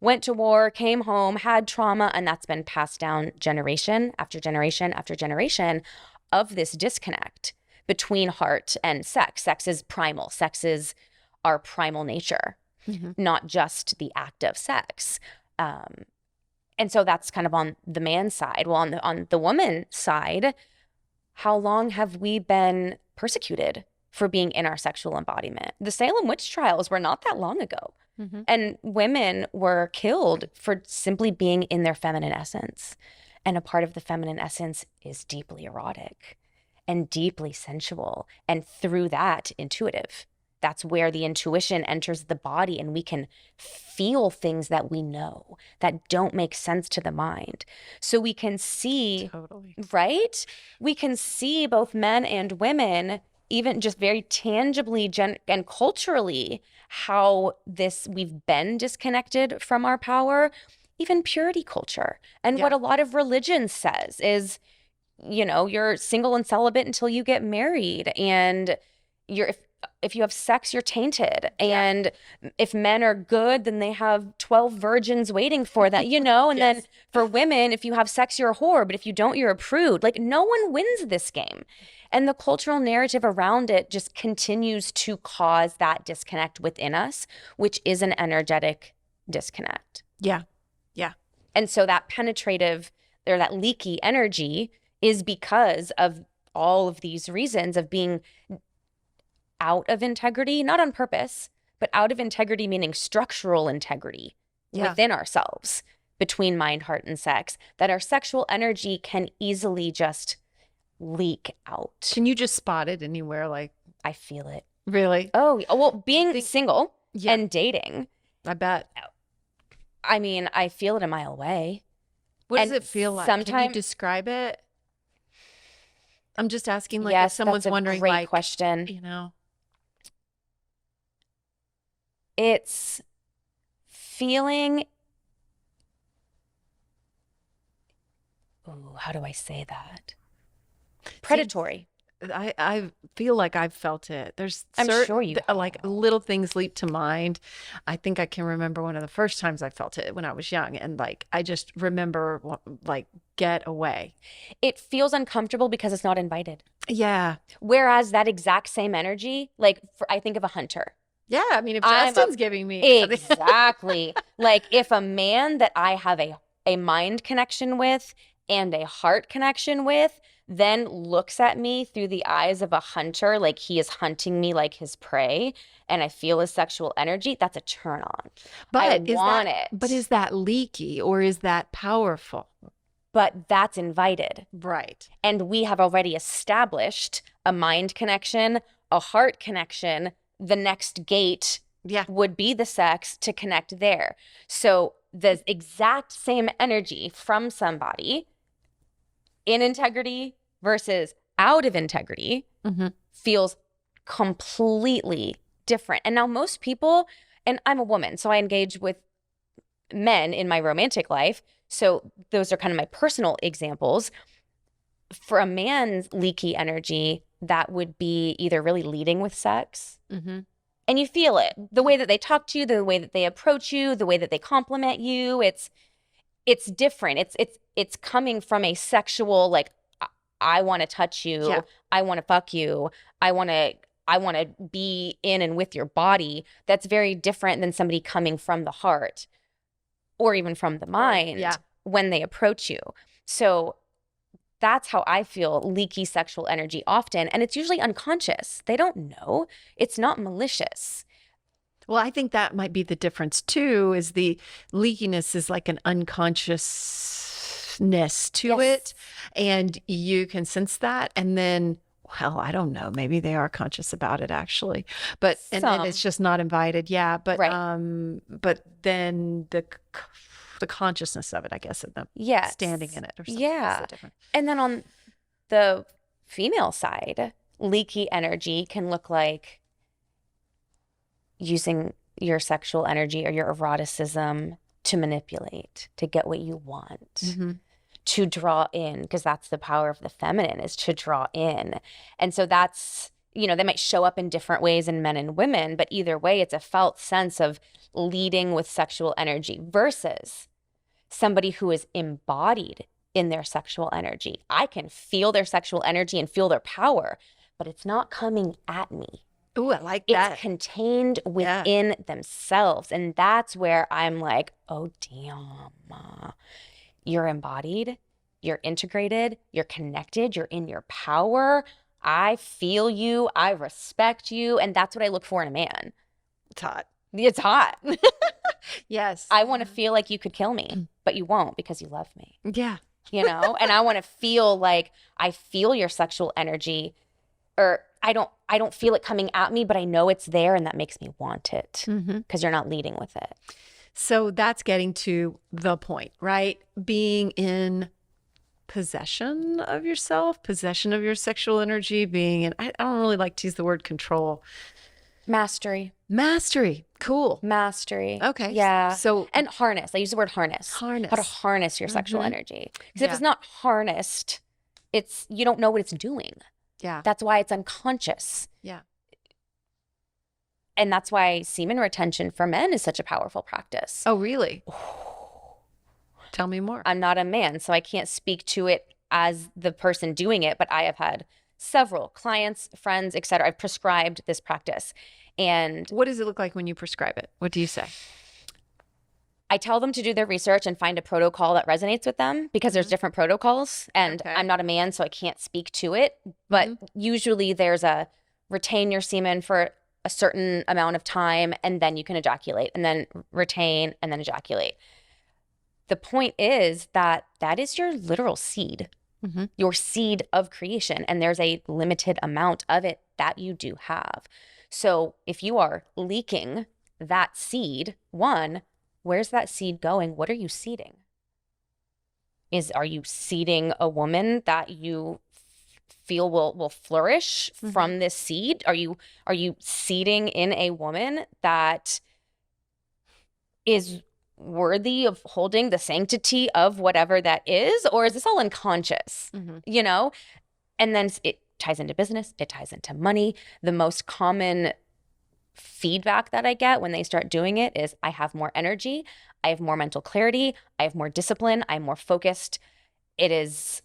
went to war, came home, had trauma, and that's been passed down generation after generation after generation of this disconnect between heart and sex. Sex is primal. Sex is our primal nature, not just the act of sex. And so that's kind of on the man's side. Well, on the woman's side, how long have we been persecuted for being in our sexual embodiment? The Salem witch trials were not that long ago. And women were killed for simply being in their feminine essence. And a part of the feminine essence is deeply erotic and deeply sensual, and through that, intuitive. That's where the intuition enters the body, and we can feel things that we know that don't make sense to the mind. So we can see, right? We can see both men and women, even just very tangibly and culturally, how we've been disconnected from our power. Even purity culture and what a lot of religion says is, you know, you're single and celibate until you get married, and if you have sex, you're tainted. And if men are good, then they have 12 virgins waiting for that, you know? And then for women, if you have sex, you're a whore. But if you don't, you're a prude. Like, no one wins this game. And the cultural narrative around it just continues to cause that disconnect within us, which is an energetic disconnect. Yeah. And so that penetrative or that leaky energy is because of all of these reasons of being out of integrity, not on purpose, but out of integrity, meaning structural integrity within ourselves, between mind, heart, and sex, that our sexual energy can easily just leak out. Can you just spot it anywhere? Like, I feel it. Really? Oh, well, being single and dating. I bet. I mean, I feel it a mile away. What does it feel like? Can you Sometimes describe it? I'm just asking, like, yes, if someone's that's a wondering, great like, question. you know. It's feeling, how do I say that? Predatory. I feel like I've felt it. There's I'm sure you like have. little things leap to mind. I think I can remember one of the first times I felt it when I was young, and like I just remember like get away. It feels uncomfortable because it's not invited. Yeah. Whereas that exact same energy, like I think of a hunter. Yeah, I mean if I'm Justin's giving me exactly. Like if a man that I have a mind connection with and a heart connection with then looks at me through the eyes of a hunter, like he is hunting me like his prey, and I feel his sexual energy, that's a turn on. I want it. But is that leaky or is that powerful? But that's invited. Right. And we have already established a mind connection, a heart connection. The next gate would be the sex to connect there. So the exact same energy from somebody in integrity versus out of integrity feels completely different. And now most people, and I'm a woman, so I engage with men in my romantic life. So those are kind of my personal examples. For a man's leaky energy, that would be either really leading with sex. And you feel it, the way that they talk to you, the way that they approach you, the way that they compliment you. It's different. It's coming from a sexual, like, I want to touch you. Yeah. I want to fuck you. I want to be in and with your body. That's very different than somebody coming from the heart or even from the mind when they approach you. So that's how I feel leaky sexual energy often. And it's usually unconscious. They don't know. It's not malicious. Well, I think that might be the difference too, is the leakiness is like an unconsciousness to it. And you can sense that. And then, well, I don't know, maybe they are conscious about it actually, but, and it's just not invited. Yeah. But, but then the consciousness of it, I guess, of them standing in it or something. Yeah. So different. And then on the female side, leaky energy can look like using your sexual energy or your eroticism to manipulate, to get what you want, to draw in, because that's the power of the feminine, is to draw in. And so that's, you know, they might show up in different ways in men and women, but either way, it's a felt sense of leading with sexual energy versus somebody who is embodied in their sexual energy. I can feel their sexual energy and feel their power, but it's not coming at me. Ooh, I like that. It's contained within themselves. And that's where I'm like, oh, damn, you're embodied, you're integrated, you're connected, you're in your power. I feel you, I respect you. And that's what I look for in a man. It's hot. It's hot. Yes. I want to feel like you could kill me, but you won't because you love me. Yeah. You know, and I want to feel like I feel your sexual energy, or I don't feel it coming at me, but I know it's there, and that makes me want it because you're not leading with it. So that's getting to the point, right? Being in possession of yourself, possession of your sexual energy, being in, I don't really like to use the word control. Mastery. Cool. Mastery. Okay. Yeah. So, and harness. I use the word harness. How to harness your sexual energy. Because if it's not harnessed, you don't know what it's doing. Yeah. That's why it's unconscious. Yeah. And that's why semen retention for men is such a powerful practice. Oh, really? Tell me more. I'm not a man, so I can't speak to it as the person doing it, but I have had several clients, friends, etc. I've prescribed this practice. And what does it look like when you prescribe it? What do you say? I tell them to do their research and find a protocol that resonates with them, because there's different protocols, and I'm not a man, so I can't speak to it. But usually there's a retain your semen for a certain amount of time, and then you can ejaculate, and then retain, and then ejaculate. The point is that is your literal seed, your seed of creation, and there's a limited amount of it that you do have. So if you are leaking that seed, where's that seed going? What are you seeding? Are you seeding a woman that you feel will flourish from this seed? Are you seeding in a woman that is worthy of holding the sanctity of whatever that is? Or is this all unconscious? You know? And then it ties into business, it ties into money. The most common feedback that I get when they start doing it is I have more energy, I have more mental clarity, I have more discipline, I'm more focused. It is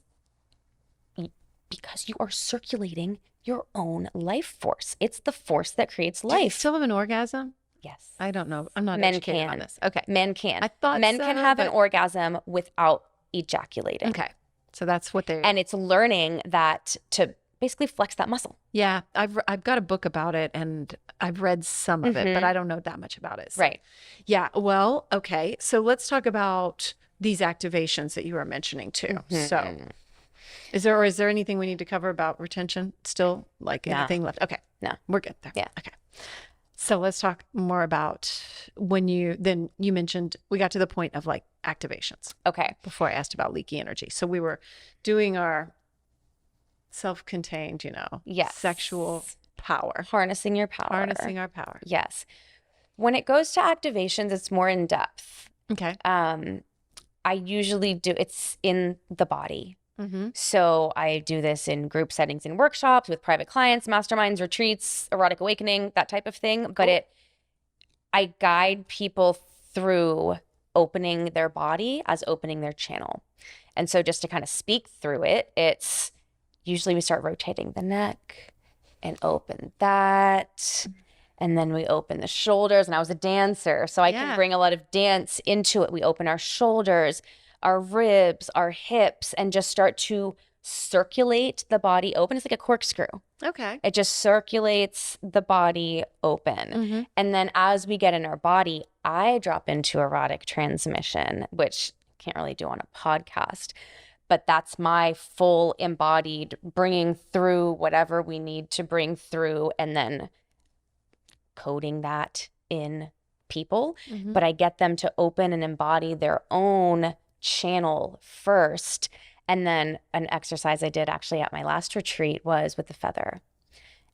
because you are circulating your own life force. It's the force that creates Do you life. still have an orgasm? Yes. I don't know. I'm not Men educated can. on this. Okay. Men can. I thought men so, can have an but- orgasm without ejaculating. Okay. So that's what they're. And it's learning that to basically flex that muscle. Yeah, I've got a book about it, and I've read some of it, but I don't know that much about it. So. Right. Yeah. Well, okay. So let's talk about these activations that you were mentioning too. So, is there anything we need to cover about retention still? Like anything left? Okay. No. We're good there. Yeah. Okay. So let's talk more about when you mentioned we got to the point of like activations Okay. before I asked about leaky energy. So we were doing our self-contained, Yes. sexual power, Harnessing your power. harnessing our power. Yes. When it goes to activations, it's more in depth. Okay. I usually do, it's in the body. Mm-hmm. So I do this in group settings and workshops with private clients, masterminds, retreats, erotic awakening, that type of thing. But I guide people through opening their body as opening their channel. And so just to kind of speak through it, it's usually we start rotating the neck and open that. And then we open the shoulders. And I was a dancer, so I can bring a lot of dance into it. We open our shoulders, our ribs, our hips, and just start to circulate the body open. It's like a corkscrew. Okay. It just circulates the body open. Mm-hmm. And then as we get in our body, I drop into erotic transmission, which I can't really do on a podcast, but that's my full embodied bringing through whatever we need to bring through and then coding that in people. Mm-hmm. But I get them to open and embody their own channel first. And then an exercise I did actually at my last retreat was with the feather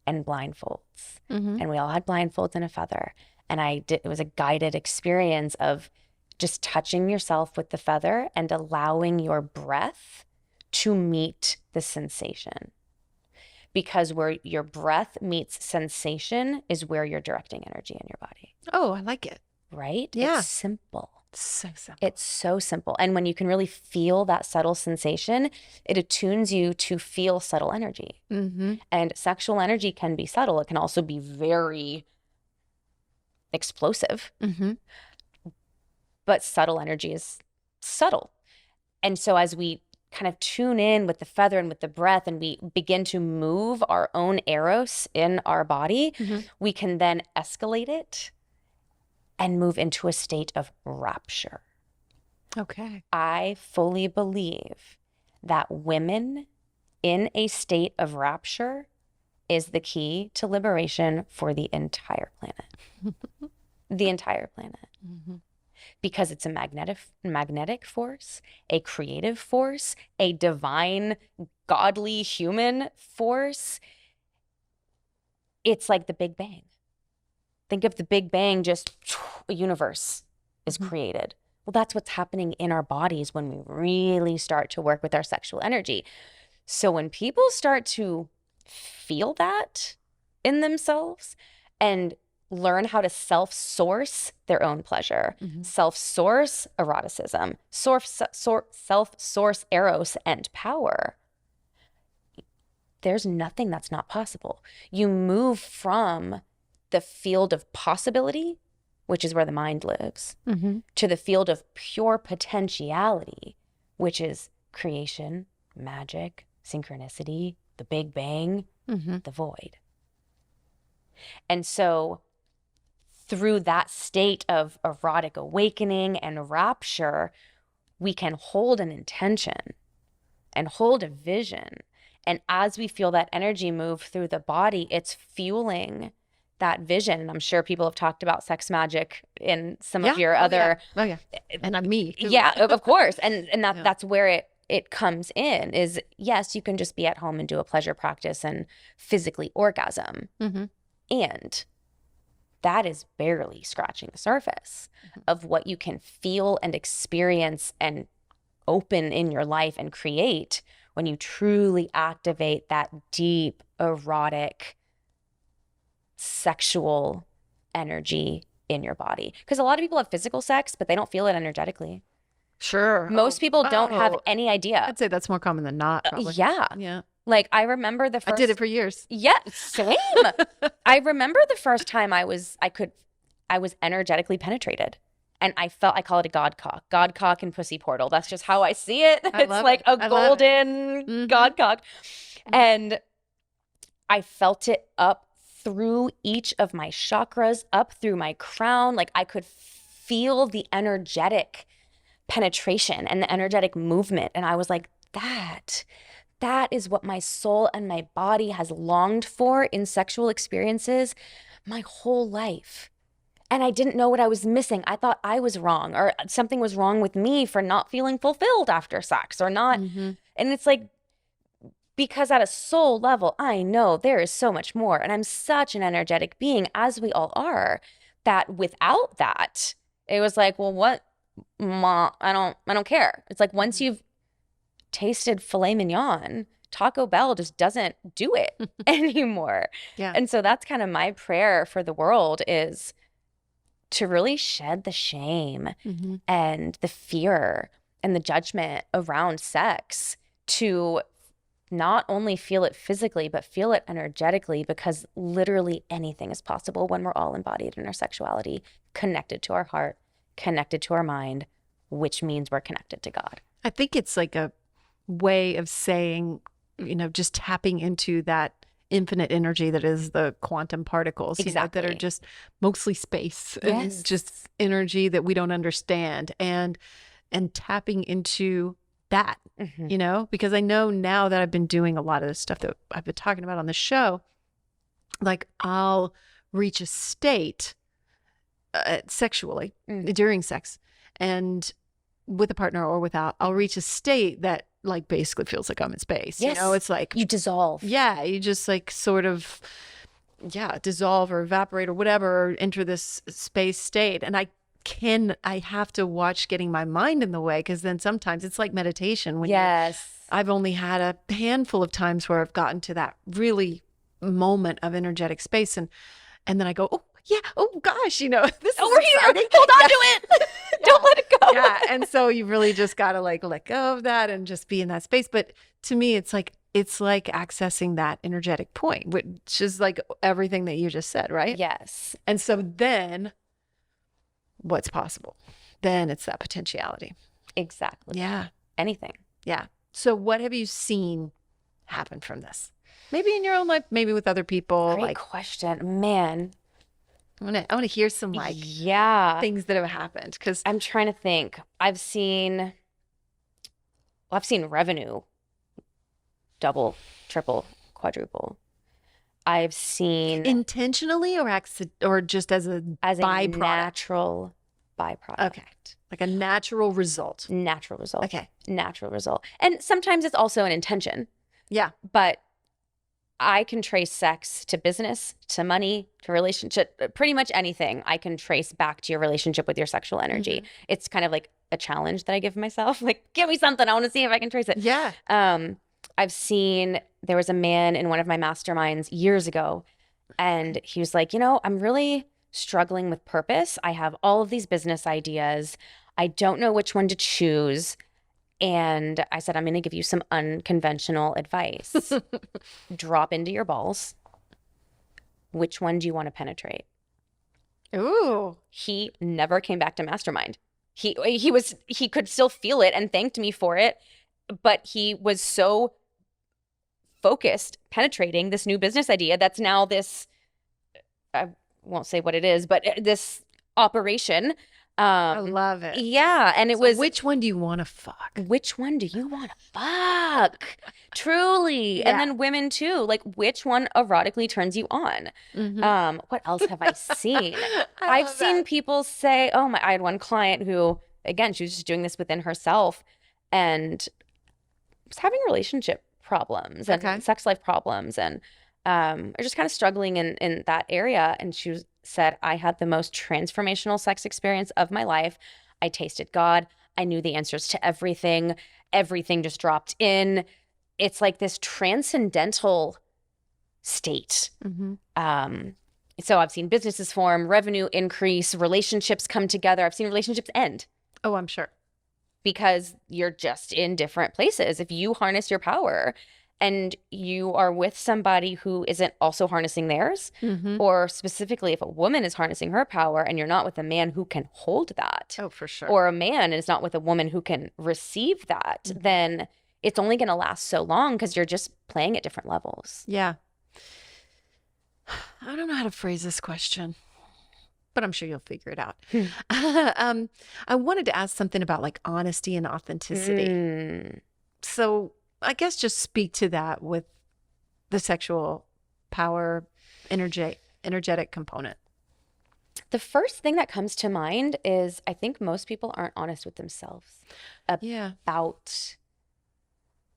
and blindfolds. Mm-hmm. And we all had blindfolds and a feather. And it was a guided experience of just touching yourself with the feather and allowing your breath to meet the sensation. Because where your breath meets sensation is where you're directing energy in your body. Oh, I like it. Right? Yeah. It's simple. So simple. It's so simple. And when you can really feel that subtle sensation, it attunes you to feel subtle energy. Mm-hmm. And sexual energy can be subtle. It can also be very explosive. Mm-hmm. But subtle energy is subtle. And so as we kind of tune in with the feather and with the breath and we begin to move our own eros in our body, we can then escalate it and move into a state of rapture. Okay. I fully believe that women in a state of rapture is the key to liberation for the entire planet. The entire planet. Mm-hmm. Because it's a magnetic force, a creative force, a divine, godly human force. It's like the Big Bang. Think of the Big Bang, just a universe is created. Well, that's what's happening in our bodies when we really start to work with our sexual energy. So when people start to feel that in themselves and learn how to self-source their own pleasure, self-source eroticism, self-source eros and power, there's nothing that's not possible. You move from the field of possibility, which is where the mind lives, to the field of pure potentiality, which is creation, magic, synchronicity, the Big Bang, the void. And so through that state of erotic awakening and rapture, we can hold an intention and hold a vision. And as we feel that energy move through the body, it's fueling that vision. And I'm sure people have talked about sex magic in some of your other. Oh, yeah. And I'm me. Too. Yeah, of course. And that's where it comes in is, yes, you can just be at home and do a pleasure practice and physically orgasm. And that is barely scratching the surface of what you can feel and experience and open in your life and create when you truly activate that deep, erotic, sexual energy in your body. Because a lot of people have physical sex, but they don't feel it energetically. Sure. Most people don't have Oh, any idea. I'd say that's more common than not, probably. Yeah. Yeah. Like I remember the I first did it for years. Yeah, same. I remember the first time I was energetically penetrated. And I call it a God cock and pussy portal. That's just how I see it. It's like a golden God cock. And I felt it up through each of my chakras, up through my crown. Like I could feel the energetic penetration and the energetic movement. And I was like, that is what my soul and my body has longed for in sexual experiences my whole life. And I didn't know what I was missing. I thought I was wrong or something was wrong with me for not feeling fulfilled after sex or not. And it's like, because at a soul level, I know there is so much more. And I'm such an energetic being, as we all are, that without that, it was like, well, what? Ma, I don't care. It's like once you've tasted filet mignon, Taco Bell just doesn't do it anymore. Yeah. And so that's kind of my prayer for the world, is to really shed the shame and the fear and the judgment around sex, to not only feel it physically, but feel it energetically, because literally anything is possible when we're all embodied in our sexuality, connected to our heart, connected to our mind, which means we're connected to God. I think it's like a way of saying, just tapping into that infinite energy that is the quantum particles, that are just mostly space and just energy that we don't understand, and tapping into that, because I know now that I've been doing a lot of the stuff that I've been talking about on the show, like I'll reach a state sexually during sex and with a partner or without, I'll reach a state that like basically feels like I'm in space. Yes. It's like you dissolve. Yeah, you just like sort of dissolve or evaporate or whatever, or enter this space state. And I have to watch getting my mind in the way, because then sometimes it's like meditation. When I've only had a handful of times where I've gotten to that really moment of energetic space, and then I go, oh gosh, this is exciting. Hold on to it. Don't let it go. Yeah. And so you really just got to like let go of that and just be in that space. But to me, it's like accessing that energetic point, which is like everything that you just said, right? Yes. And so then what's possible? Then it's that potentiality. Exactly. Yeah. Anything. Yeah. So what have you seen happen from this? Maybe in your own life, maybe with other people. Great question. Man. I want to hear some things that have happened, because I'm trying to think. I've seen revenue double, triple, quadruple. I've seen intentionally or just as a byproduct? A natural byproduct. Okay. Like a natural result. Natural result. Okay. Natural result. And sometimes it's also an intention. Yeah. But I can trace sex to business, to money, to relationship, pretty much anything I can trace back to your relationship with your sexual energy. It's kind of like a challenge that I give myself. Like, give me something. I want to see if I can trace it. Yeah. I've seen, there was a man in one of my masterminds years ago, and he was like, I'm really struggling with purpose. I have all of these business ideas. I don't know which one to choose. And I said, I'm going to give you some unconventional advice. Drop into your balls. Which one do you want to penetrate? Ooh. He never came back to mastermind. He could still feel it and thanked me for it, but he was so focused penetrating this new business idea that's now this, I won't say what it is, but this operation. I love it. Yeah. And it was, which one do you want to fuck? Which one do you want to fuck? Truly. Yeah. And then women too. Like, which one erotically turns you on? What else have I seen? I've seen people say, I had one client who, again, she was just doing this within herself and was having relationship problems and sex life problems, and are just kind of struggling in that area. And she said I had the most transformational sex experience of my life. I tasted God. I knew the answers to everything. Everything just dropped in. It's like this transcendental state. So I've seen businesses form, revenue increase, relationships come together. I've seen relationships end Oh, I'm sure. because you're just in different places. If you harness your power and you are with somebody who isn't also harnessing theirs, or specifically if a woman is harnessing her power and you're not with a man who can hold that, Oh, for sure. or a man is not with a woman who can receive that, then it's only going to last so long because you're just playing at different levels. Yeah. I don't know how to phrase this question, but I'm sure you'll figure it out. I wanted to ask something about like honesty and authenticity. So I guess just speak to that with the sexual power, energetic component. The first thing that comes to mind is I think most people aren't honest with themselves about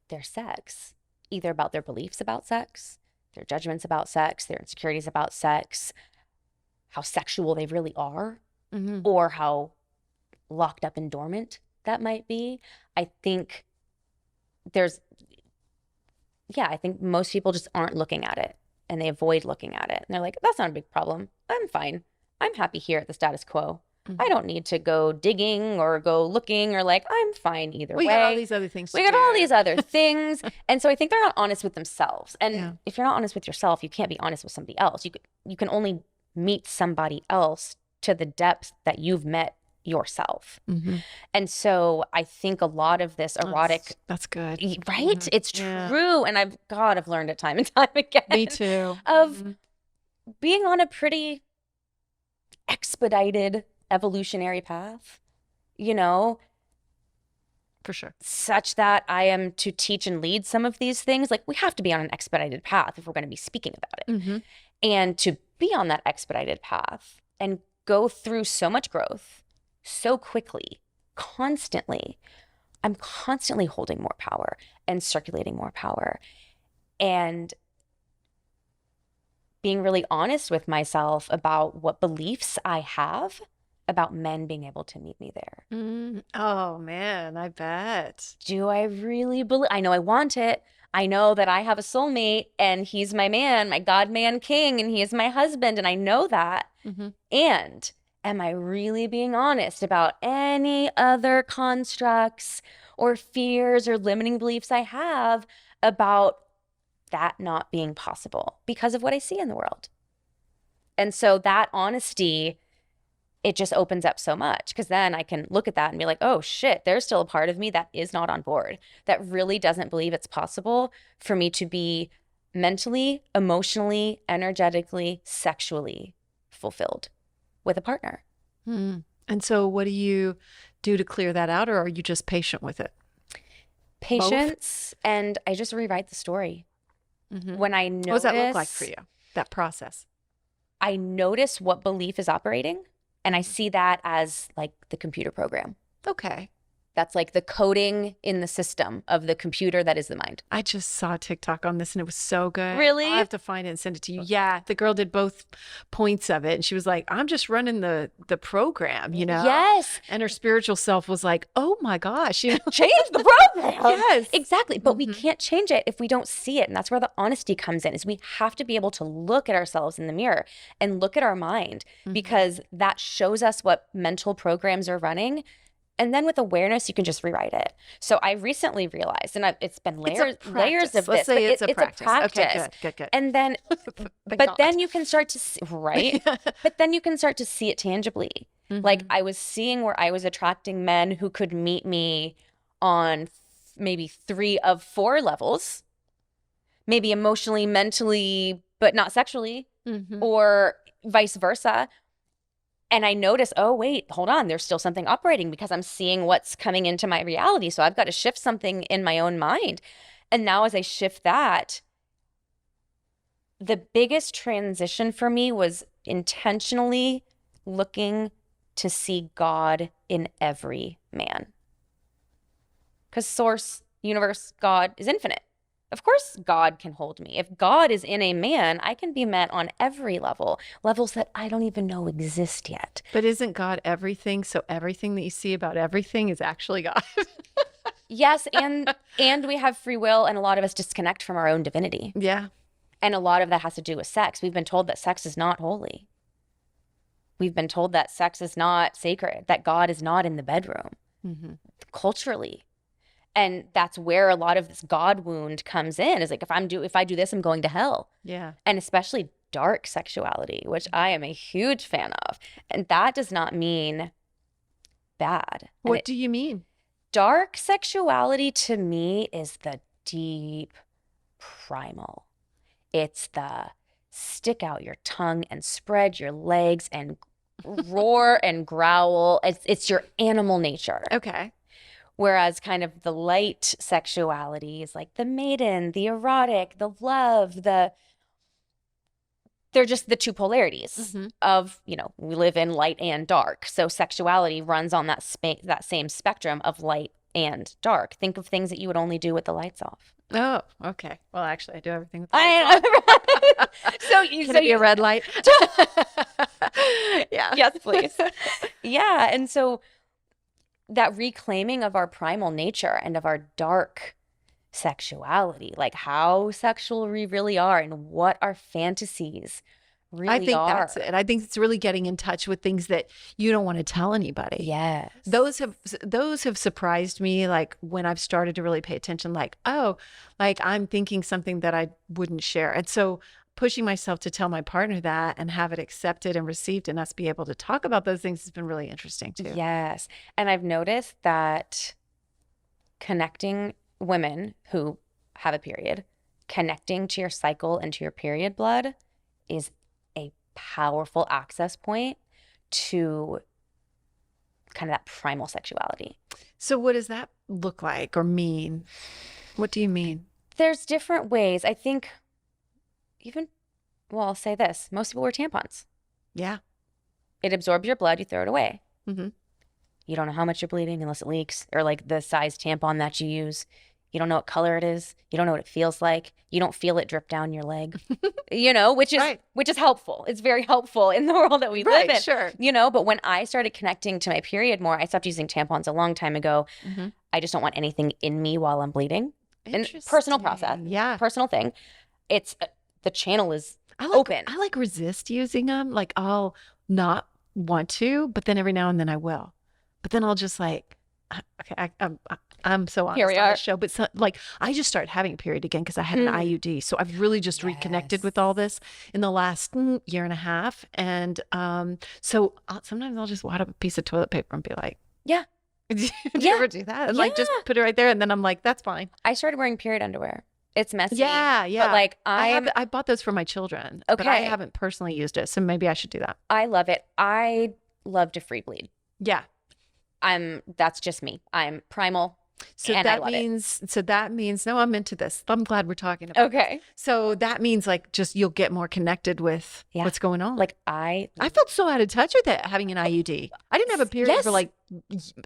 their sex, either about their beliefs about sex, their judgments about sex, their insecurities about sex, how sexual they really are, or how locked up and dormant that might be. I think I think most people just aren't looking at it and they avoid looking at it. And they're like, that's not a big problem. I'm fine. I'm happy here at the status quo. I don't need to go digging or go looking or like, I'm fine either way. We got all these other things. We got all these other things. And so I think they're not honest with themselves. And if you're not honest with yourself, you can't be honest with somebody else. You can only meet somebody else to the depth that you've met yourself. And so I think a lot of this erotic, that's good, right? It's true. And I've learned it time and time again. Me too. Of being on a pretty expedited evolutionary path, for sure, such that I am to teach and lead some of these things. Like we have to be on an expedited path if we're going to be speaking about it. And to be on that expedited path and go through so much growth so quickly, constantly, I'm constantly holding more power and circulating more power and being really honest with myself about what beliefs I have about men being able to meet me there. Oh man, I bet. Do I really believe? I know I want it. I know that I have a soulmate and he's my man, my God man king, and he is my husband. And I know that. And am I really being honest about any other constructs or fears or limiting beliefs I have about that not being possible because of what I see in the world? And so that honesty, it just opens up so much because then I can look at that and be like, oh shit, there's still a part of me that is not on board, that really doesn't believe it's possible for me to be mentally, emotionally, energetically, sexually fulfilled with a partner. And so what do you do to clear that out, or are you just patient with it? Patience. Both? And I just rewrite the story. When I notice, what does that look like for you, that process? I notice what belief is operating, and I see that as like the computer program. Okay. That's like the coding in the system of the computer that is the mind. I just saw a TikTok on this and it was so good. Really? I have to find it and send it to you. Yeah. The girl did both points of it. And she was like, I'm just running the program, Yes. And her spiritual self was like, oh my gosh. Change the program. Yes. Exactly. But we can't change it if we don't see it. And that's where the honesty comes in, is we have to be able to look at ourselves in the mirror and look at our mind, because that shows us what mental programs are running. And then with awareness, you can just rewrite it. So I recently realized, and it's been layers of Let's this. say it's a practice. Okay, good. And then, but then you can start to see, right? But then you can start to see it tangibly. Like I was seeing where I was attracting men who could meet me on maybe 3 of 4 levels, maybe emotionally, mentally, but not sexually, or vice versa. And I notice, oh, wait, hold on, there's still something operating because I'm seeing what's coming into my reality. So I've got to shift something in my own mind. And now as I shift that, the biggest transition for me was intentionally looking to see God in every man. Because source, universe, God is infinite. Of course, God can hold me. If God is in a man, I can be met on every level, levels that I don't even know exist yet. But isn't God everything? So everything that you see about everything is actually God. Yes, and we have free will, and a lot of us disconnect from our own divinity. Yeah. And a lot of that has to do with sex. We've been told that sex is not holy. We've been told that sex is not sacred, that God is not in the bedroom, culturally. And that's where a lot of this God wound comes in, is like, if I do this, I'm going to hell. Yeah. And especially dark sexuality, which I am a huge fan of. And that does not mean bad. What do you mean? Dark sexuality to me is the deep primal. It's the stick out your tongue and spread your legs and roar and growl. It's your animal nature. Okay. Whereas kind of the light sexuality is like the maiden, the erotic, the love, they're just the two polarities of, we live in light and dark. So sexuality runs on that same spectrum of light and dark. Think of things that you would only do with the lights off. Oh, okay. Well, actually, I do everything with the lights off. Can it be a red light? Yeah. Yes, please. Yeah. And so that reclaiming of our primal nature and of our dark sexuality, like how sexual we really are and what our fantasies really are. I think that's it. I think it's really getting in touch with things that you don't want to tell anybody. Yes. Those have surprised me, like when I've started to really pay attention, like, oh, like I'm thinking something that I wouldn't share. And so pushing myself to tell my partner that and have it accepted and received and us be able to talk about those things has been really interesting too. Yes. And I've noticed that connecting women who have a period, connecting to your cycle and to your period blood is a powerful access point to kind of that primal sexuality. So what does that look like or mean? What do you mean? There's different ways. I think I'll say this. Most people wear tampons. Yeah. It absorbs your blood. You throw it away. Mm-hmm. You don't know how much you're bleeding unless it leaks, or like the size tampon that you use. You don't know what color it is. You don't know what it feels like. You don't feel it drip down your leg, which is helpful. It's very helpful in the world that we live in. Sure. But when I started connecting to my period more, I stopped using tampons a long time ago. I just don't want anything in me while I'm bleeding. And personal process. Yeah. Personal thing. It's the channel is open. I like resist using them. Like I'll not want to, but then every now and then I will. But then I'll just like, okay, I'm so honest Here we on are. the show, but like I just started having a period again because I had an IUD. So I've really just reconnected with all this in the last year and a half. And so sometimes I'll just wad up a piece of toilet paper and be like, yeah. Do you ever do that? And like just put it right there. And then I'm like, that's fine. I started wearing period underwear. It's messy. Yeah. But like I bought those for my children. Okay. But I haven't personally used it. So maybe I should do that. I love it. I love to free bleed. Yeah. That's just me. I'm primal. So and that means no, I'm into this. I'm glad we're talking about Okay. this. So that means like just you'll get more connected with what's going on. Like I felt so out of touch with it having an IUD. I didn't have a period for like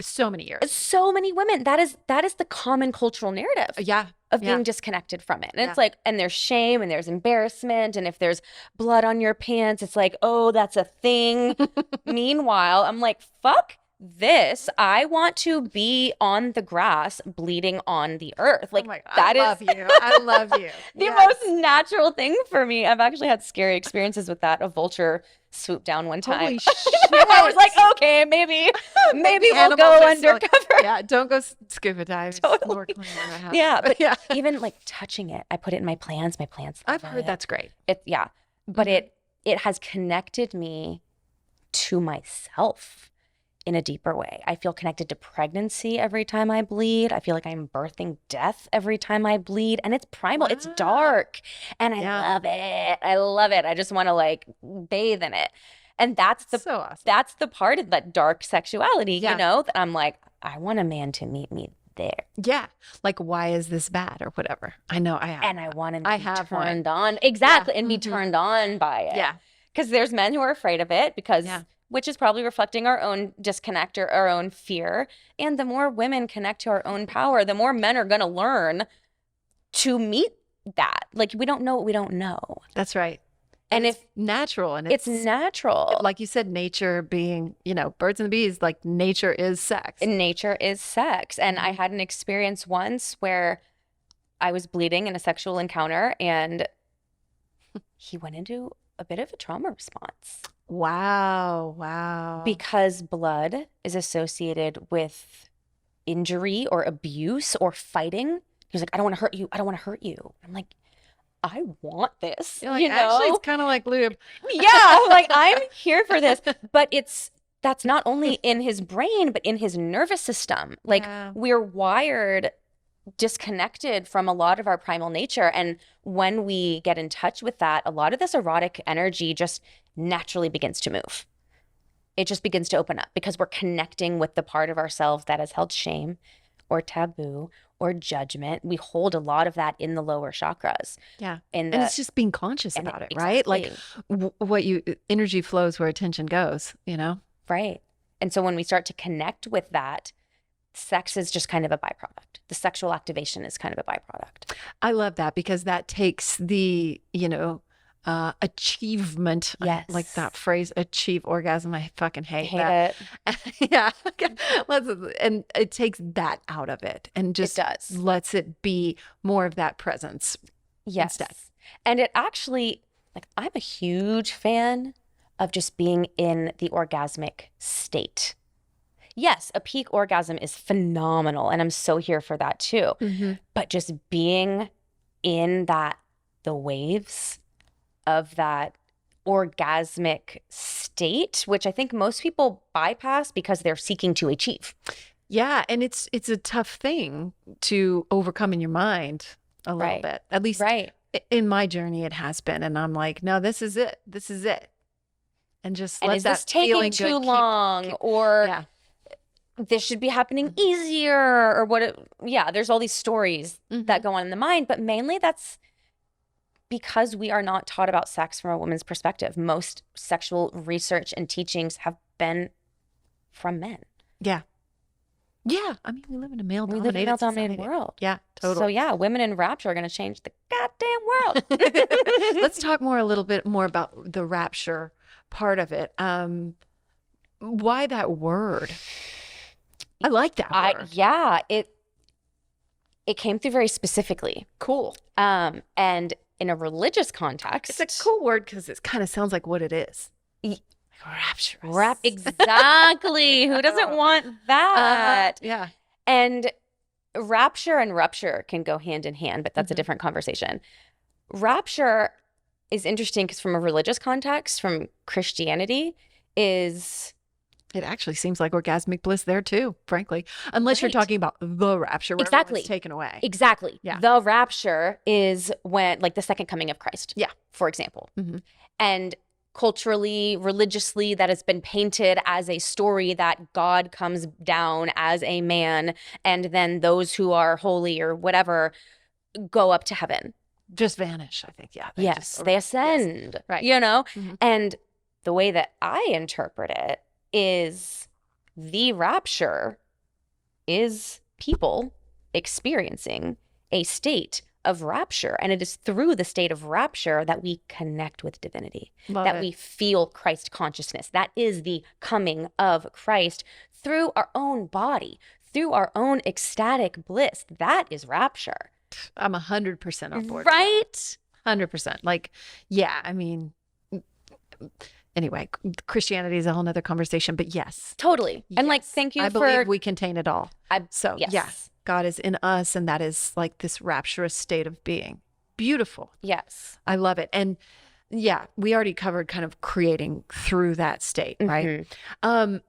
so many years. So many women. That is the common cultural narrative. Of being disconnected from it. And it's like, and there's shame and there's embarrassment. And if there's blood on your pants, it's like, oh, that's a thing. Meanwhile, I'm like, fuck this. I want to be on the grass bleeding on the earth. Like, I love you. The most natural thing for me. I've actually had scary experiences with that. A vulture swooped down one time. Holy shit. I was like, okay, maybe we'll go undercover. Yeah, don't go scuba dive. Totally. Yeah, but even like touching it, I put it in my plants. My plants. I've heard that's great. But it has connected me to myself in a deeper way. I feel connected to pregnancy every time I bleed. I feel like I'm birthing death every time I bleed. And it's primal. It's dark. And I love it. I love it. I just want to like bathe in it. And that's so awesome. That's the part of that dark sexuality, that I'm like, I want a man to meet me there. Yeah. Like, why is this bad or whatever? I know I have. And I want to be turned on. Exactly. And be turned on by it. Yeah. Because there's men who are afraid of it which is probably reflecting our own disconnect or our own fear. And the more women connect to our own power, the more men are going to learn to meet that. Like, we don't know what we don't know. That's right. And it's if natural and it's natural, like you said, nature being, birds and the bees, like nature is sex. nature is sex. And I had an experience once where I was bleeding in a sexual encounter and he went into a bit of a trauma response. Wow. Because blood is associated with injury or abuse or fighting. He was like, I don't want to hurt you. I don't want to hurt you. I'm like, I want this. You're like, actually, it's kind of like lube. Yeah, like I'm here for this. But that's not only in his brain, but in his nervous system. Like we're wired disconnected from a lot of our primal nature. And when we get in touch with that, a lot of this erotic energy just naturally begins to move. It just begins to open up because we're connecting with the part of ourselves that has held shame or taboo or judgment. We hold a lot of that in the lower chakras. Yeah. And it's just being conscious about it, right? Exactly. Like energy flows where attention goes, Right. And so when we start to connect with that, sex is just kind of a byproduct. The sexual activation is kind of a byproduct. I love that because that takes the, achievement. Yes. I like that phrase, achieve orgasm. I fucking hate that. It. Yeah. And it takes that out of it and just lets it be more of that presence. Yes. Instead. And it actually, like, I'm a huge fan of just being in the orgasmic state. Yes, a peak orgasm is phenomenal. And I'm so here for that too. Mm-hmm. But just being in the waves of that orgasmic state, which I think most people bypass because they're seeking to achieve. Yeah. And it's a tough thing to overcome in your mind a little bit. At least in my journey, it has been. And I'm like, no, this is it. This is it. And just let is that this taking too long or this should be happening easier or there's all these stories that go on in the mind, but mainly that's because we are not taught about sex from a woman's perspective. Most sexual research and teachings have been from men. Yeah. Yeah. I mean, we live in a male-dominated world. Yeah, totally. So women in rapture are going to change the goddamn world. Let's talk a little bit more about the rapture part of it. Why that word? I like that word. It came through very specifically. Cool. And in a religious context, it's a cool word because it kind of sounds like what it is. Rapturous. Exactly. Who doesn't want that? Yeah. And rapture and rupture can go hand in hand, but that's a different conversation. Rapture is interesting because from a religious context, from Christianity, it actually seems like orgasmic bliss there too, frankly, unless you're talking about the rapture where everyone's taken away. Exactly. Yeah. The rapture is when, like, the second coming of Christ. Yeah. For example. Mm-hmm. And culturally, religiously, that has been painted as a story that God comes down as a man and then those who are holy or whatever go up to heaven. Just vanish, I think. Yeah. They ascend. Yes. Right. Mm-hmm. And the way that I interpret it is the rapture is people experiencing a state of rapture. And it is through the state of rapture that we connect with divinity, we feel Christ consciousness. That is the coming of Christ through our own body, through our own ecstatic bliss. That is rapture. I'm 100% on board. Right? 100%. Like, yeah, I mean, anyway, Christianity is a whole nother conversation, but yes. Totally. And like, thank you I believe we contain it all. Yes. God is in us, and that is like this rapturous state of being. Beautiful. Yes. I love it. And yeah, we already covered kind of creating through that state, right?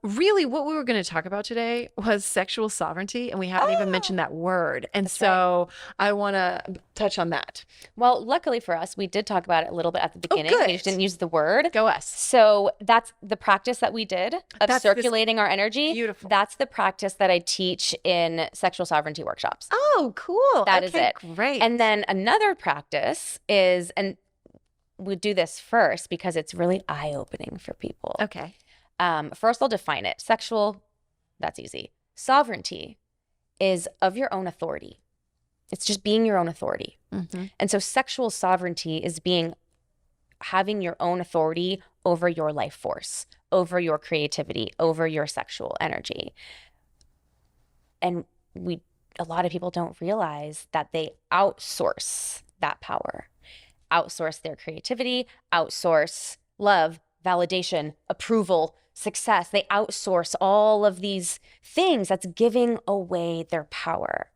Really, what we were going to talk about today was sexual sovereignty, and we haven't even mentioned that word. And I want to touch on that. Well, luckily for us, we did talk about it a little bit at the beginning. Oh, good. We just didn't use the word. Go us. So that's the practice that we did of circulating our energy. Beautiful. That's the practice that I teach in sexual sovereignty workshops. Oh, cool. That is it. Great. And then another practice is, and we do this first because it's really eye-opening for people. Okay. First, I'll define it. Sexual, that's easy. Sovereignty is of your own authority. It's just being your own authority. Mm-hmm. And so sexual sovereignty is having your own authority over your life force, over your creativity, over your sexual energy. And a lot of people don't realize that they outsource that power, outsource their creativity, outsource love, validation, approval, success. They outsource all of these things. That's giving away their power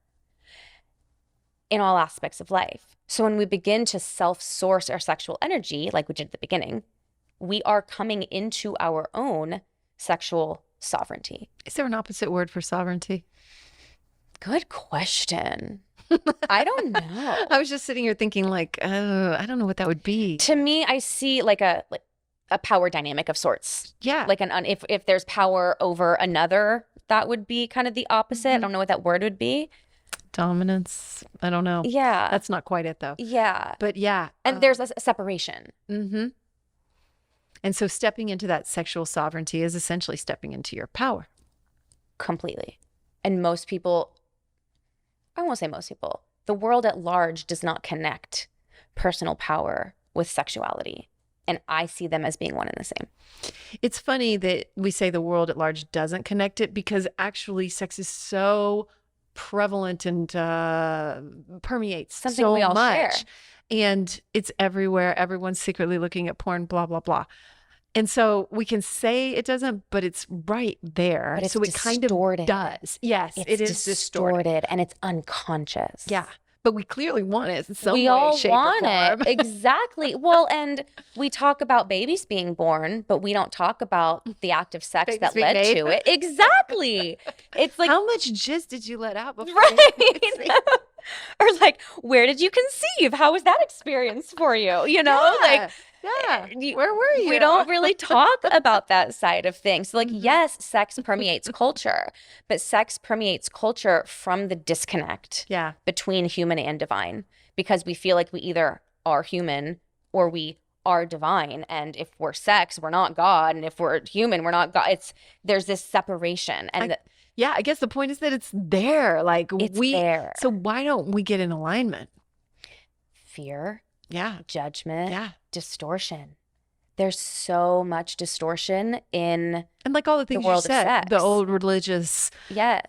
in all aspects of life. So when we begin to self-source our sexual energy, like we did at the beginning, we are coming into our own sexual sovereignty. Is there an opposite word for sovereignty? Good question. I don't know. I was just sitting here thinking like, oh, I don't know what that would be. To me, I see like a power dynamic of sorts. Yeah. Like if there's power over another, that would be kind of the opposite. I don't know what that word would be. Dominance. I don't know. Yeah. That's not quite it though. Yeah. But yeah. And there's a separation. Mm-hmm. And so stepping into that sexual sovereignty is essentially stepping into your power. Completely. And most people, I won't say most people, the world at large does not connect personal power with sexuality. And I see them as being one and the same. It's funny that we say the world at large doesn't connect it, because actually sex is so prevalent and permeates Something so we all much. share. And it's everywhere. Everyone's secretly looking at porn, blah, blah, blah. And so we can say it doesn't, but it's right there. But it's so it kind of distorted. does. Yes, it is distorted. And it's unconscious. Yeah. But we clearly want it in some We way, all shape, want or form. it. Exactly. Well, and we talk about babies being born, but we don't talk about the act of sex Babies that being led made. to it. Exactly. It's like, how much jizz did you let out before? right. Or like, where did you conceive? How was that experience for you? You know, like, yeah. Where were you? we don't really talk about that side of things. So like, Mhm. yes, sex permeates culture, but sex permeates culture from the disconnect Yeah. between human and divine, because we feel like we either are human or we are divine. And if we're sex, we're not God. And if we're human, we're not God. There's this separation. And Yeah, I guess the point is that it's there. Like it's there. So why don't we get in alignment? Fear, Yeah. judgment, Yeah. distortion. There's so much distortion in, And like all the things you world of said, the sex. old religious, yes,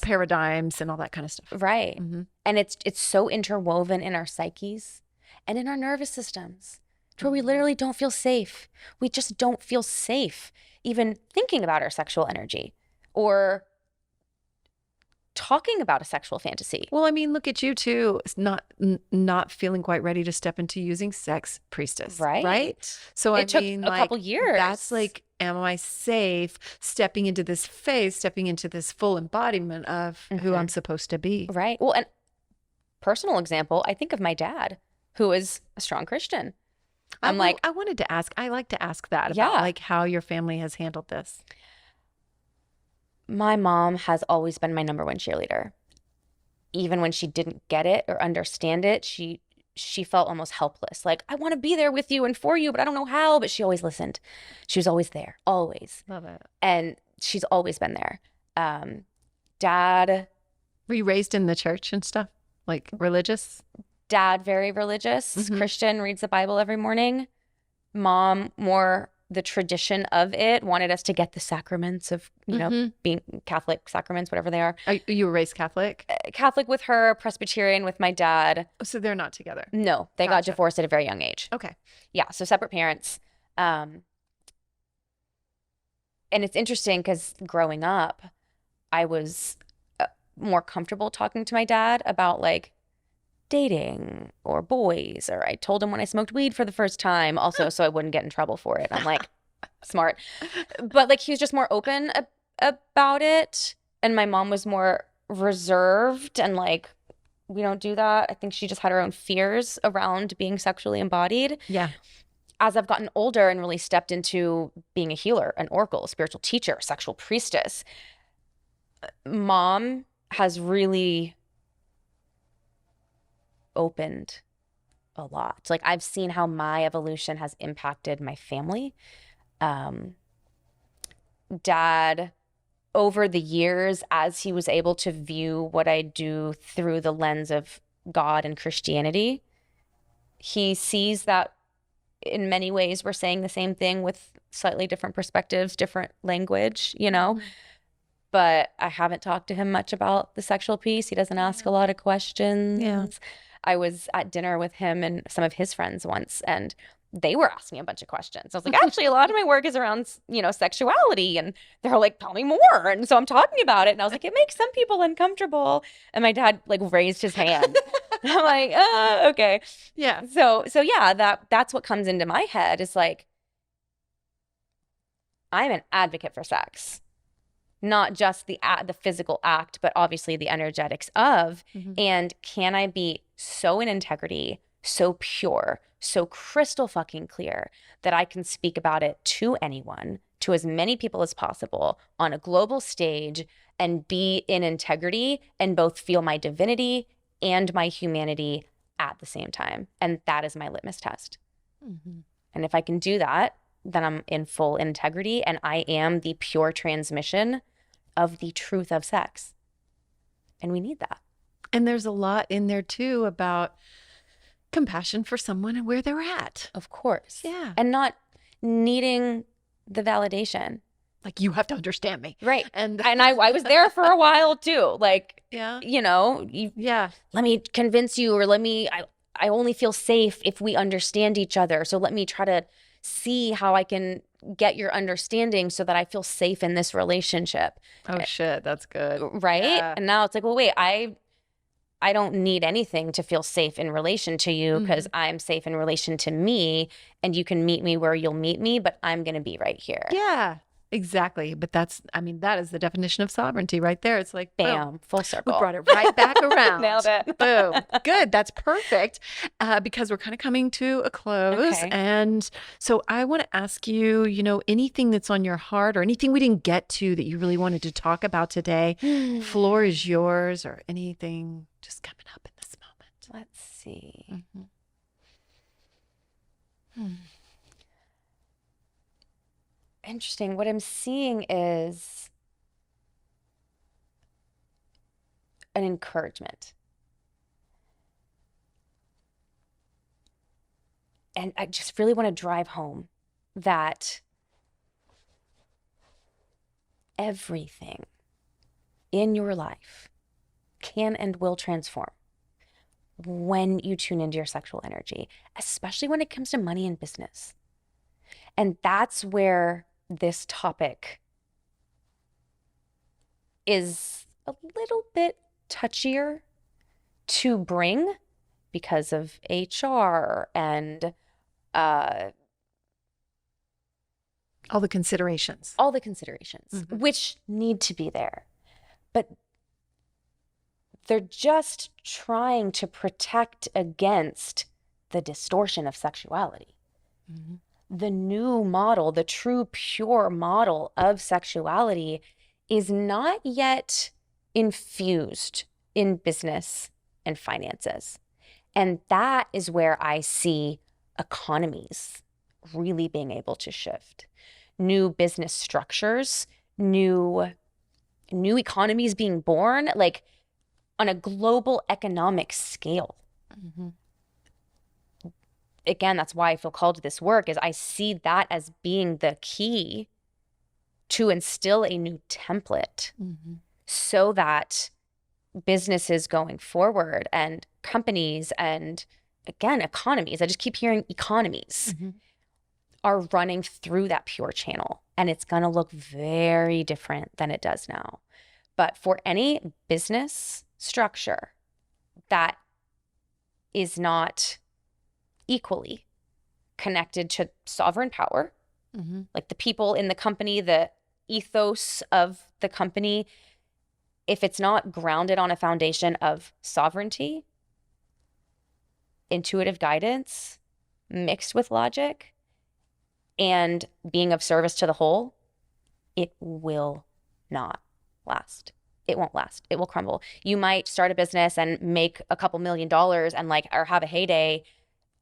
paradigms and all that kind of stuff. right. Mhm. And it's so interwoven in our psyches and in our nervous systems, to where we literally don't feel safe. We just don't feel safe even thinking about our sexual energy or talking about a sexual fantasy. Well, I mean, look at you too. It's not feeling quite ready to step into using sex, priestess. Right. Right. So It I took mean, a like, couple years. That's like, am I safe stepping into this phase, stepping into this full embodiment of who I'm supposed to be? Right. Well, and personal example, I think of my dad, who is a strong Christian. I wanted to ask. I like to ask that about Yeah. like how your family has handled this. My mom has always been my number one cheerleader. Even when she didn't get it or understand it, she felt almost helpless. Like, I want to be there with you and for you, but I don't know how. But she always listened. She was always there, always. Love it. And she's always been there. Dad, Were you raised in the church and stuff? Like religious? very religious, Mhm. Christian, reads the Bible every morning. Mom, more the tradition of it, wanted us to get the sacraments of, Mhm. being Catholic sacraments, whatever they are. You were raised Catholic? Catholic with her, Presbyterian with my dad. So they're not together. No, they got Gotcha. divorced at a very young age. Okay. Yeah, so separate parents. And it's interesting because growing up, I was more comfortable talking to my dad about like dating or boys, or I told him when I smoked weed for the first time, also so I wouldn't get in trouble for it. I'm like, smart. But like he was just more open about it. And my mom was more reserved and like, we don't do that. I think she just had her own fears around being sexually embodied. Yeah. As I've gotten older and really stepped into being a healer, an oracle, a spiritual teacher, a sexual priestess, Mom has really opened a lot. Like I've seen how my evolution has impacted my family. Dad, over the years, as he was able to view what I do through the lens of God and Christianity. He sees that in many ways we're saying the same thing with slightly different perspectives, different language, you know. But I haven't talked to him much about the sexual piece. He doesn't ask a lot of questions. Yeah. I was at dinner with him and some of his friends once, and they were asking me a bunch of questions. I was like, actually, a lot of my work is around, you know, sexuality. And they're like, tell me more. And so I'm talking about it. And I was like, it makes some people uncomfortable. And my dad like raised his hand. I'm like, okay. Yeah. So yeah, that's what comes into my head is like, I'm an advocate for sex. Not just the physical act, but obviously the energetics of. And can I be so in integrity, so pure, so crystal fucking clear that I can speak about it to anyone, to as many people as possible on a global stage, and be in integrity and both feel my divinity and my humanity at the same time. And that is my litmus test. And if I can do that, then I'm in full integrity and I am the pure transmission of the truth of sex. And we need that. And there's a lot in there too about compassion for someone and where they're at. Of course. Yeah. And not needing the validation. Like, you have to understand me. Right. And I was there for a while too. Like, yeah. you know, Yeah. let me convince you, or I only feel safe if we understand each other. So let me try to see how I can get your understanding so that I feel safe in this relationship. Oh shit, that's good. Right? Yeah. And now it's like, well, wait, I don't need anything to feel safe in relation to you because I'm safe in relation to me, and you can meet me where you'll meet me, but I'm going to be right here. Yeah. Exactly. But that is the definition of sovereignty right there. It's like, Bam, boom. full circle. We brought it right back around. Nailed it. Boom. Good. That's perfect. Because we're kind of coming to a close. Okay. And so I want to ask you, you know, anything that's on your heart or anything we didn't get to that you really wanted to talk about today. Floor is yours, or anything just coming up in this moment. Let's see. Interesting. What I'm seeing is an encouragement. And I just really want to drive home that everything in your life can and will transform when you tune into your sexual energy, especially when it comes to money and business. And that's where this topic is a little bit touchier to bring because of HR and All the considerations. all the considerations, which need to be there. But they're just trying to protect against the distortion of sexuality. The new model, the true pure model of sexuality is not yet infused in business and finances. And that is where I see economies really being able to shift. New business structures, new economies being born, like on a global economic scale. Again, that's why I feel called to this work, is I see that as being the key to instill a new template so that businesses going forward and companies and, again, economies, I just keep hearing economies, are running through that pure channel. And it's going to look very different than it does now. But for any business structure that is not equally connected to sovereign power, like the people in the company, the ethos of the company, if it's not grounded on a foundation of sovereignty, intuitive guidance, mixed with logic, and being of service to the whole, it will not last. It won't last. It will crumble. You might start a business and make a couple $1 million and or have a heyday,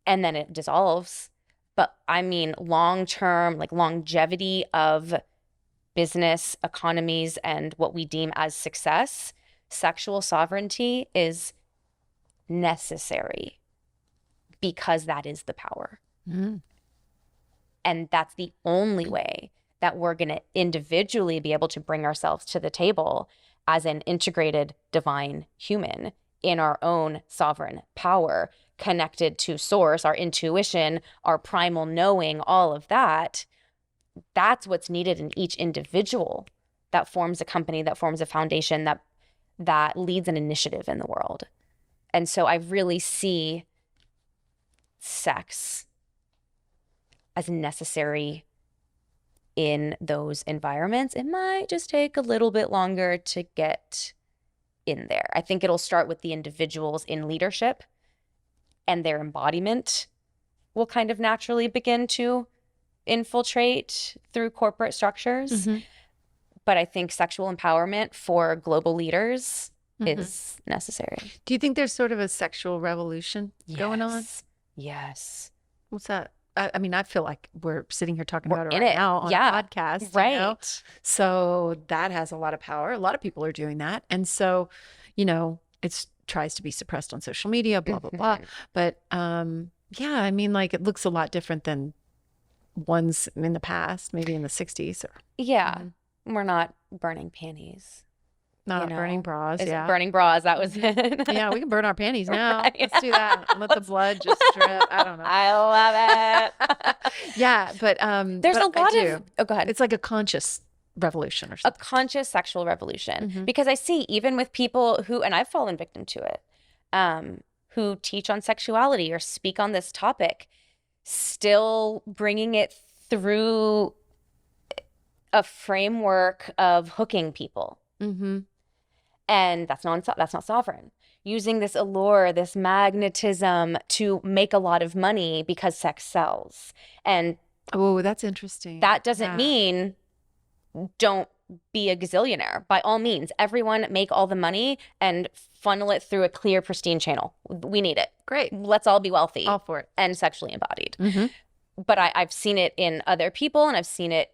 and then it dissolves. But I mean, long-term, longevity of business economies and what we deem as success, sexual sovereignty is necessary because that is the power. Mm. And that's the only way that we're going to individually be able to bring ourselves to the table as an integrated divine human in our own sovereign power, connected to source, our intuition, our primal knowing, all of that. That's what's needed in each individual that forms a company, that forms a foundation, that leads an initiative in the world. And so I really see sex as necessary in those environments. It might just take a little bit longer to get in there. I think it'll start with the individuals in leadership, and their embodiment will kind of naturally begin to infiltrate through corporate structures. Mm-hmm. But I think sexual empowerment for global leaders is necessary. Do you think there's sort of a sexual revolution going on? Yes. What's that? I mean, I feel like we're sitting here talking We're about it in right it. now on Yeah. a podcast. Right. You know? So that has a lot of power. A lot of people are doing that. And so, you know, it tries to be suppressed on social media, blah, blah, blah. But yeah, I mean, like it looks a lot different than ones in the past, maybe in the 60s. Or Yeah. We're not burning panties. not burning bras. Is it Yeah. burning bras. That was it. Yeah, we can burn our panties now. Right. Let's do that. Let the blood just drip. I don't know. I love it. Yeah, but There's but a lot I of, do. oh, go ahead. It's like a conscious revolution or A something. conscious sexual revolution. Mhm. Because I see even with people who, and I've fallen victim to it, who teach on sexuality or speak on this topic, still bringing it through a framework of hooking people. Mm-hmm. And that's not sovereign. Using this allure, this magnetism to make a lot of money because sex sells. And Oh, that's interesting. that doesn't Yeah. mean don't be a gazillionaire. By all means, everyone make all the money and funnel it through a clear, pristine channel. We need it. Great. Let's all be wealthy All for it. and sexually embodied. Mm-hmm. But I've seen it in other people and I've seen it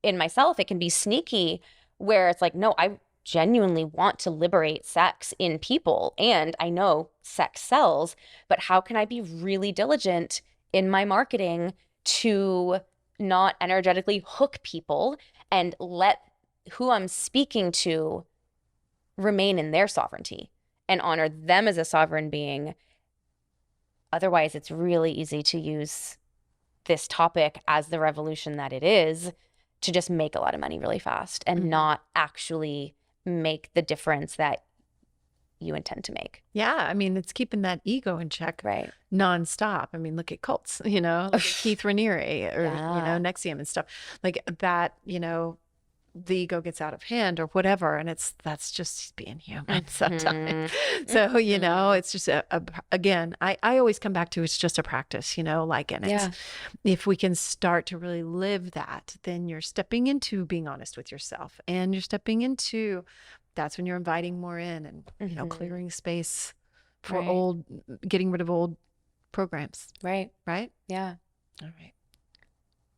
in myself. It can be sneaky where it's like, no, I genuinely want to liberate sex in people. And I know sex sells, but how can I be really diligent in my marketing to not energetically hook people and let who I'm speaking to remain in their sovereignty and honor them as a sovereign being? Otherwise, it's really easy to use this topic as the revolution that it is to just make a lot of money really fast and not actually make the difference that you intend to make. Yeah, I mean, it's keeping that ego in check Right. nonstop. I mean, look at cults, you know, look at Keith Raniere or, Yeah. you know, Nexium and stuff like that, you know, the ego gets out of hand or whatever. And that's just being human sometimes. So, you know, it's just again, I always come back to, it's just a practice, you know, like, and it's, if we can start to really live that, then you're stepping into being honest with yourself and you're stepping into, that's when you're inviting more in and, you know, clearing space for Right. getting rid of old programs, Right. right? Yeah. All right.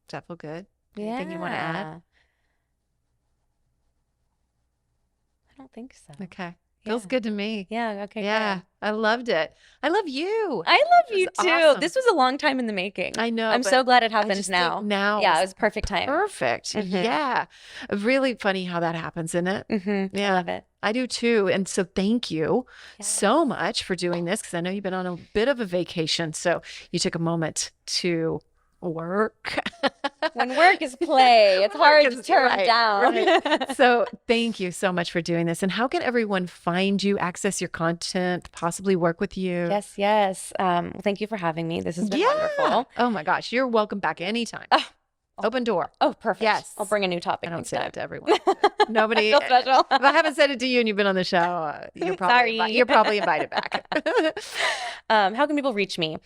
Does that feel good? Yeah. Anything you want to add? I don't think so. Okay. Feels Yeah. good to me. Yeah. Okay. Yeah. Good. I loved it. I love you. I love This you was too. awesome. This was a long time in the making. I know. I'm but so glad it I happened just now. think now Yeah, is it was perfect time. perfect. Mhm. Yeah. Really funny how that happens, isn't it? Mm-hmm. Yeah. I love it. I do too. And so thank you Yes. so much for doing this because I know you've been on a bit of a vacation. So you took a moment to work. When work is play, it's hard to is- turn right, down. right. So thank you so much for doing this. And how can everyone find you, access your content, possibly work with you? Yes, yes. Thank you for having me. This has been wonderful. Oh my gosh. You're welcome back anytime. Oh. Open door. Oh, perfect. Yes. I'll bring a new topic I don't next say time. that to everyone. Nobody. I feel special. If I haven't said it to you and you've been on the show, you're probably Sorry. you're probably invited back. How can people reach me?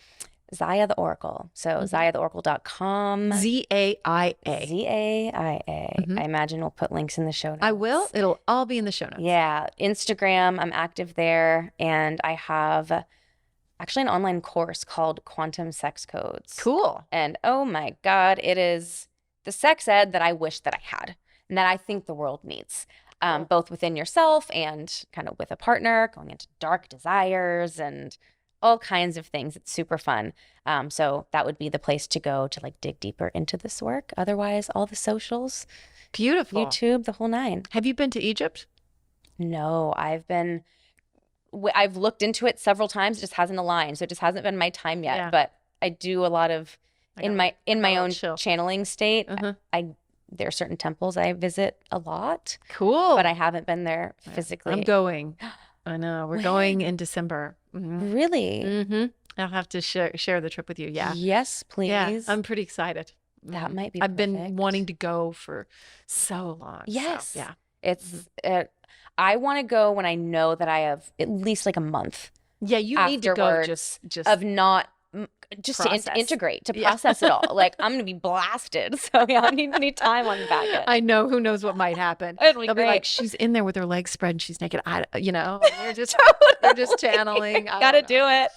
Zaia the Oracle. So ZaiaTheOracle.com. Zaia. Zaia. Mhm. I imagine we'll put links in the show notes. I will. It'll all be in the show notes. Yeah. Instagram, I'm active there. And I have actually an online course called Quantum Sex Codes. Cool. And oh my God, it is the sex ed that I wish that I had and that I think the world needs. both within yourself and kind of with a partner, going into dark desires and all kinds of things. It's super fun. So that would be the place to go to like dig deeper into this work. Otherwise, all the socials, Beautiful. YouTube, the whole nine. Have you been to Egypt? No, I've looked into it several times. It just hasn't aligned. So it just hasn't been my time yet. Yeah. But I do a lot of in my own chill. channeling state. Uh-huh. There are certain temples I visit a lot, Cool. but I haven't been there physically. I'm going. I know. We're going in December. Mm-hmm. Really? Mm-hmm. I'll have to share the trip with you. Yeah. Yes, please. Yeah. I'm pretty excited. That might be I've been perfect. wanting to go for so long. Yes. So, yeah. It's I want to go when I know that I have at least like a month Yeah, you need to go afterwards just of not just process. to integrate, to Yeah. process it all. Like I'm going to be blasted. So yeah, I need time on the back end. I know, who knows what might happen. It'll be They'll be like, great. she's in there with her legs spread and she's naked. We're just channeling. I Got to don't know. do it.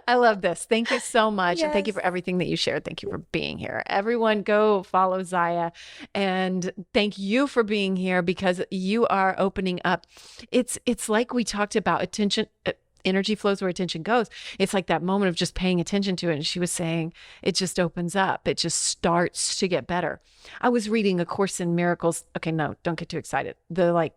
I love this. Thank you so much. And thank you Yes. for everything that you shared. Thank you for being here. Everyone go follow Zaia. And thank you for being here because you are opening up. It's like we talked about attention. Energy flows where attention goes. It's like that moment of just paying attention to it. And she was saying it just opens up. It just starts to get better. I was reading A Course in Miracles. Okay, no, don't get too excited. The like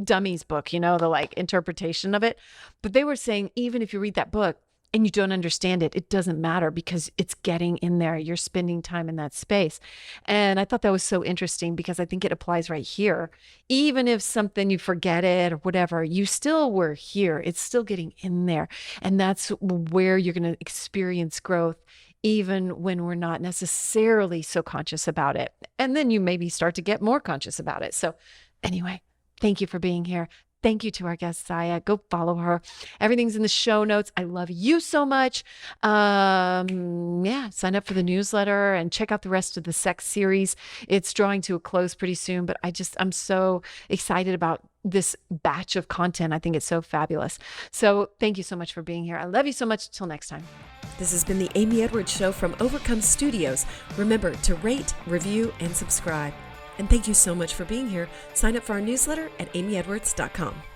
dummies book, the like interpretation of it. But they were saying, even if you read that book and you don't understand it, it doesn't matter because it's getting in there. You're spending time in that space. And I thought that was so interesting because I think it applies right here. Even if something you forget it or whatever, you still were here. It's still getting in there. And that's where you're going to experience growth, even when we're not necessarily so conscious about it. And then you maybe start to get more conscious about it. So anyway, thank you for being here. Thank you to our guest, Zaia. Go follow her. Everything's in the show notes. I love you so much. Sign up for the newsletter and check out the rest of the sex series. It's drawing to a close pretty soon, but I'm so excited about this batch of content. I think it's so fabulous. So thank you so much for being here. I love you so much. Till next time. This has been the Amy Edwards Show from Overcome Studios. Remember to rate, review, and subscribe. And thank you so much for being here. Sign up for our newsletter at amyedwards.com.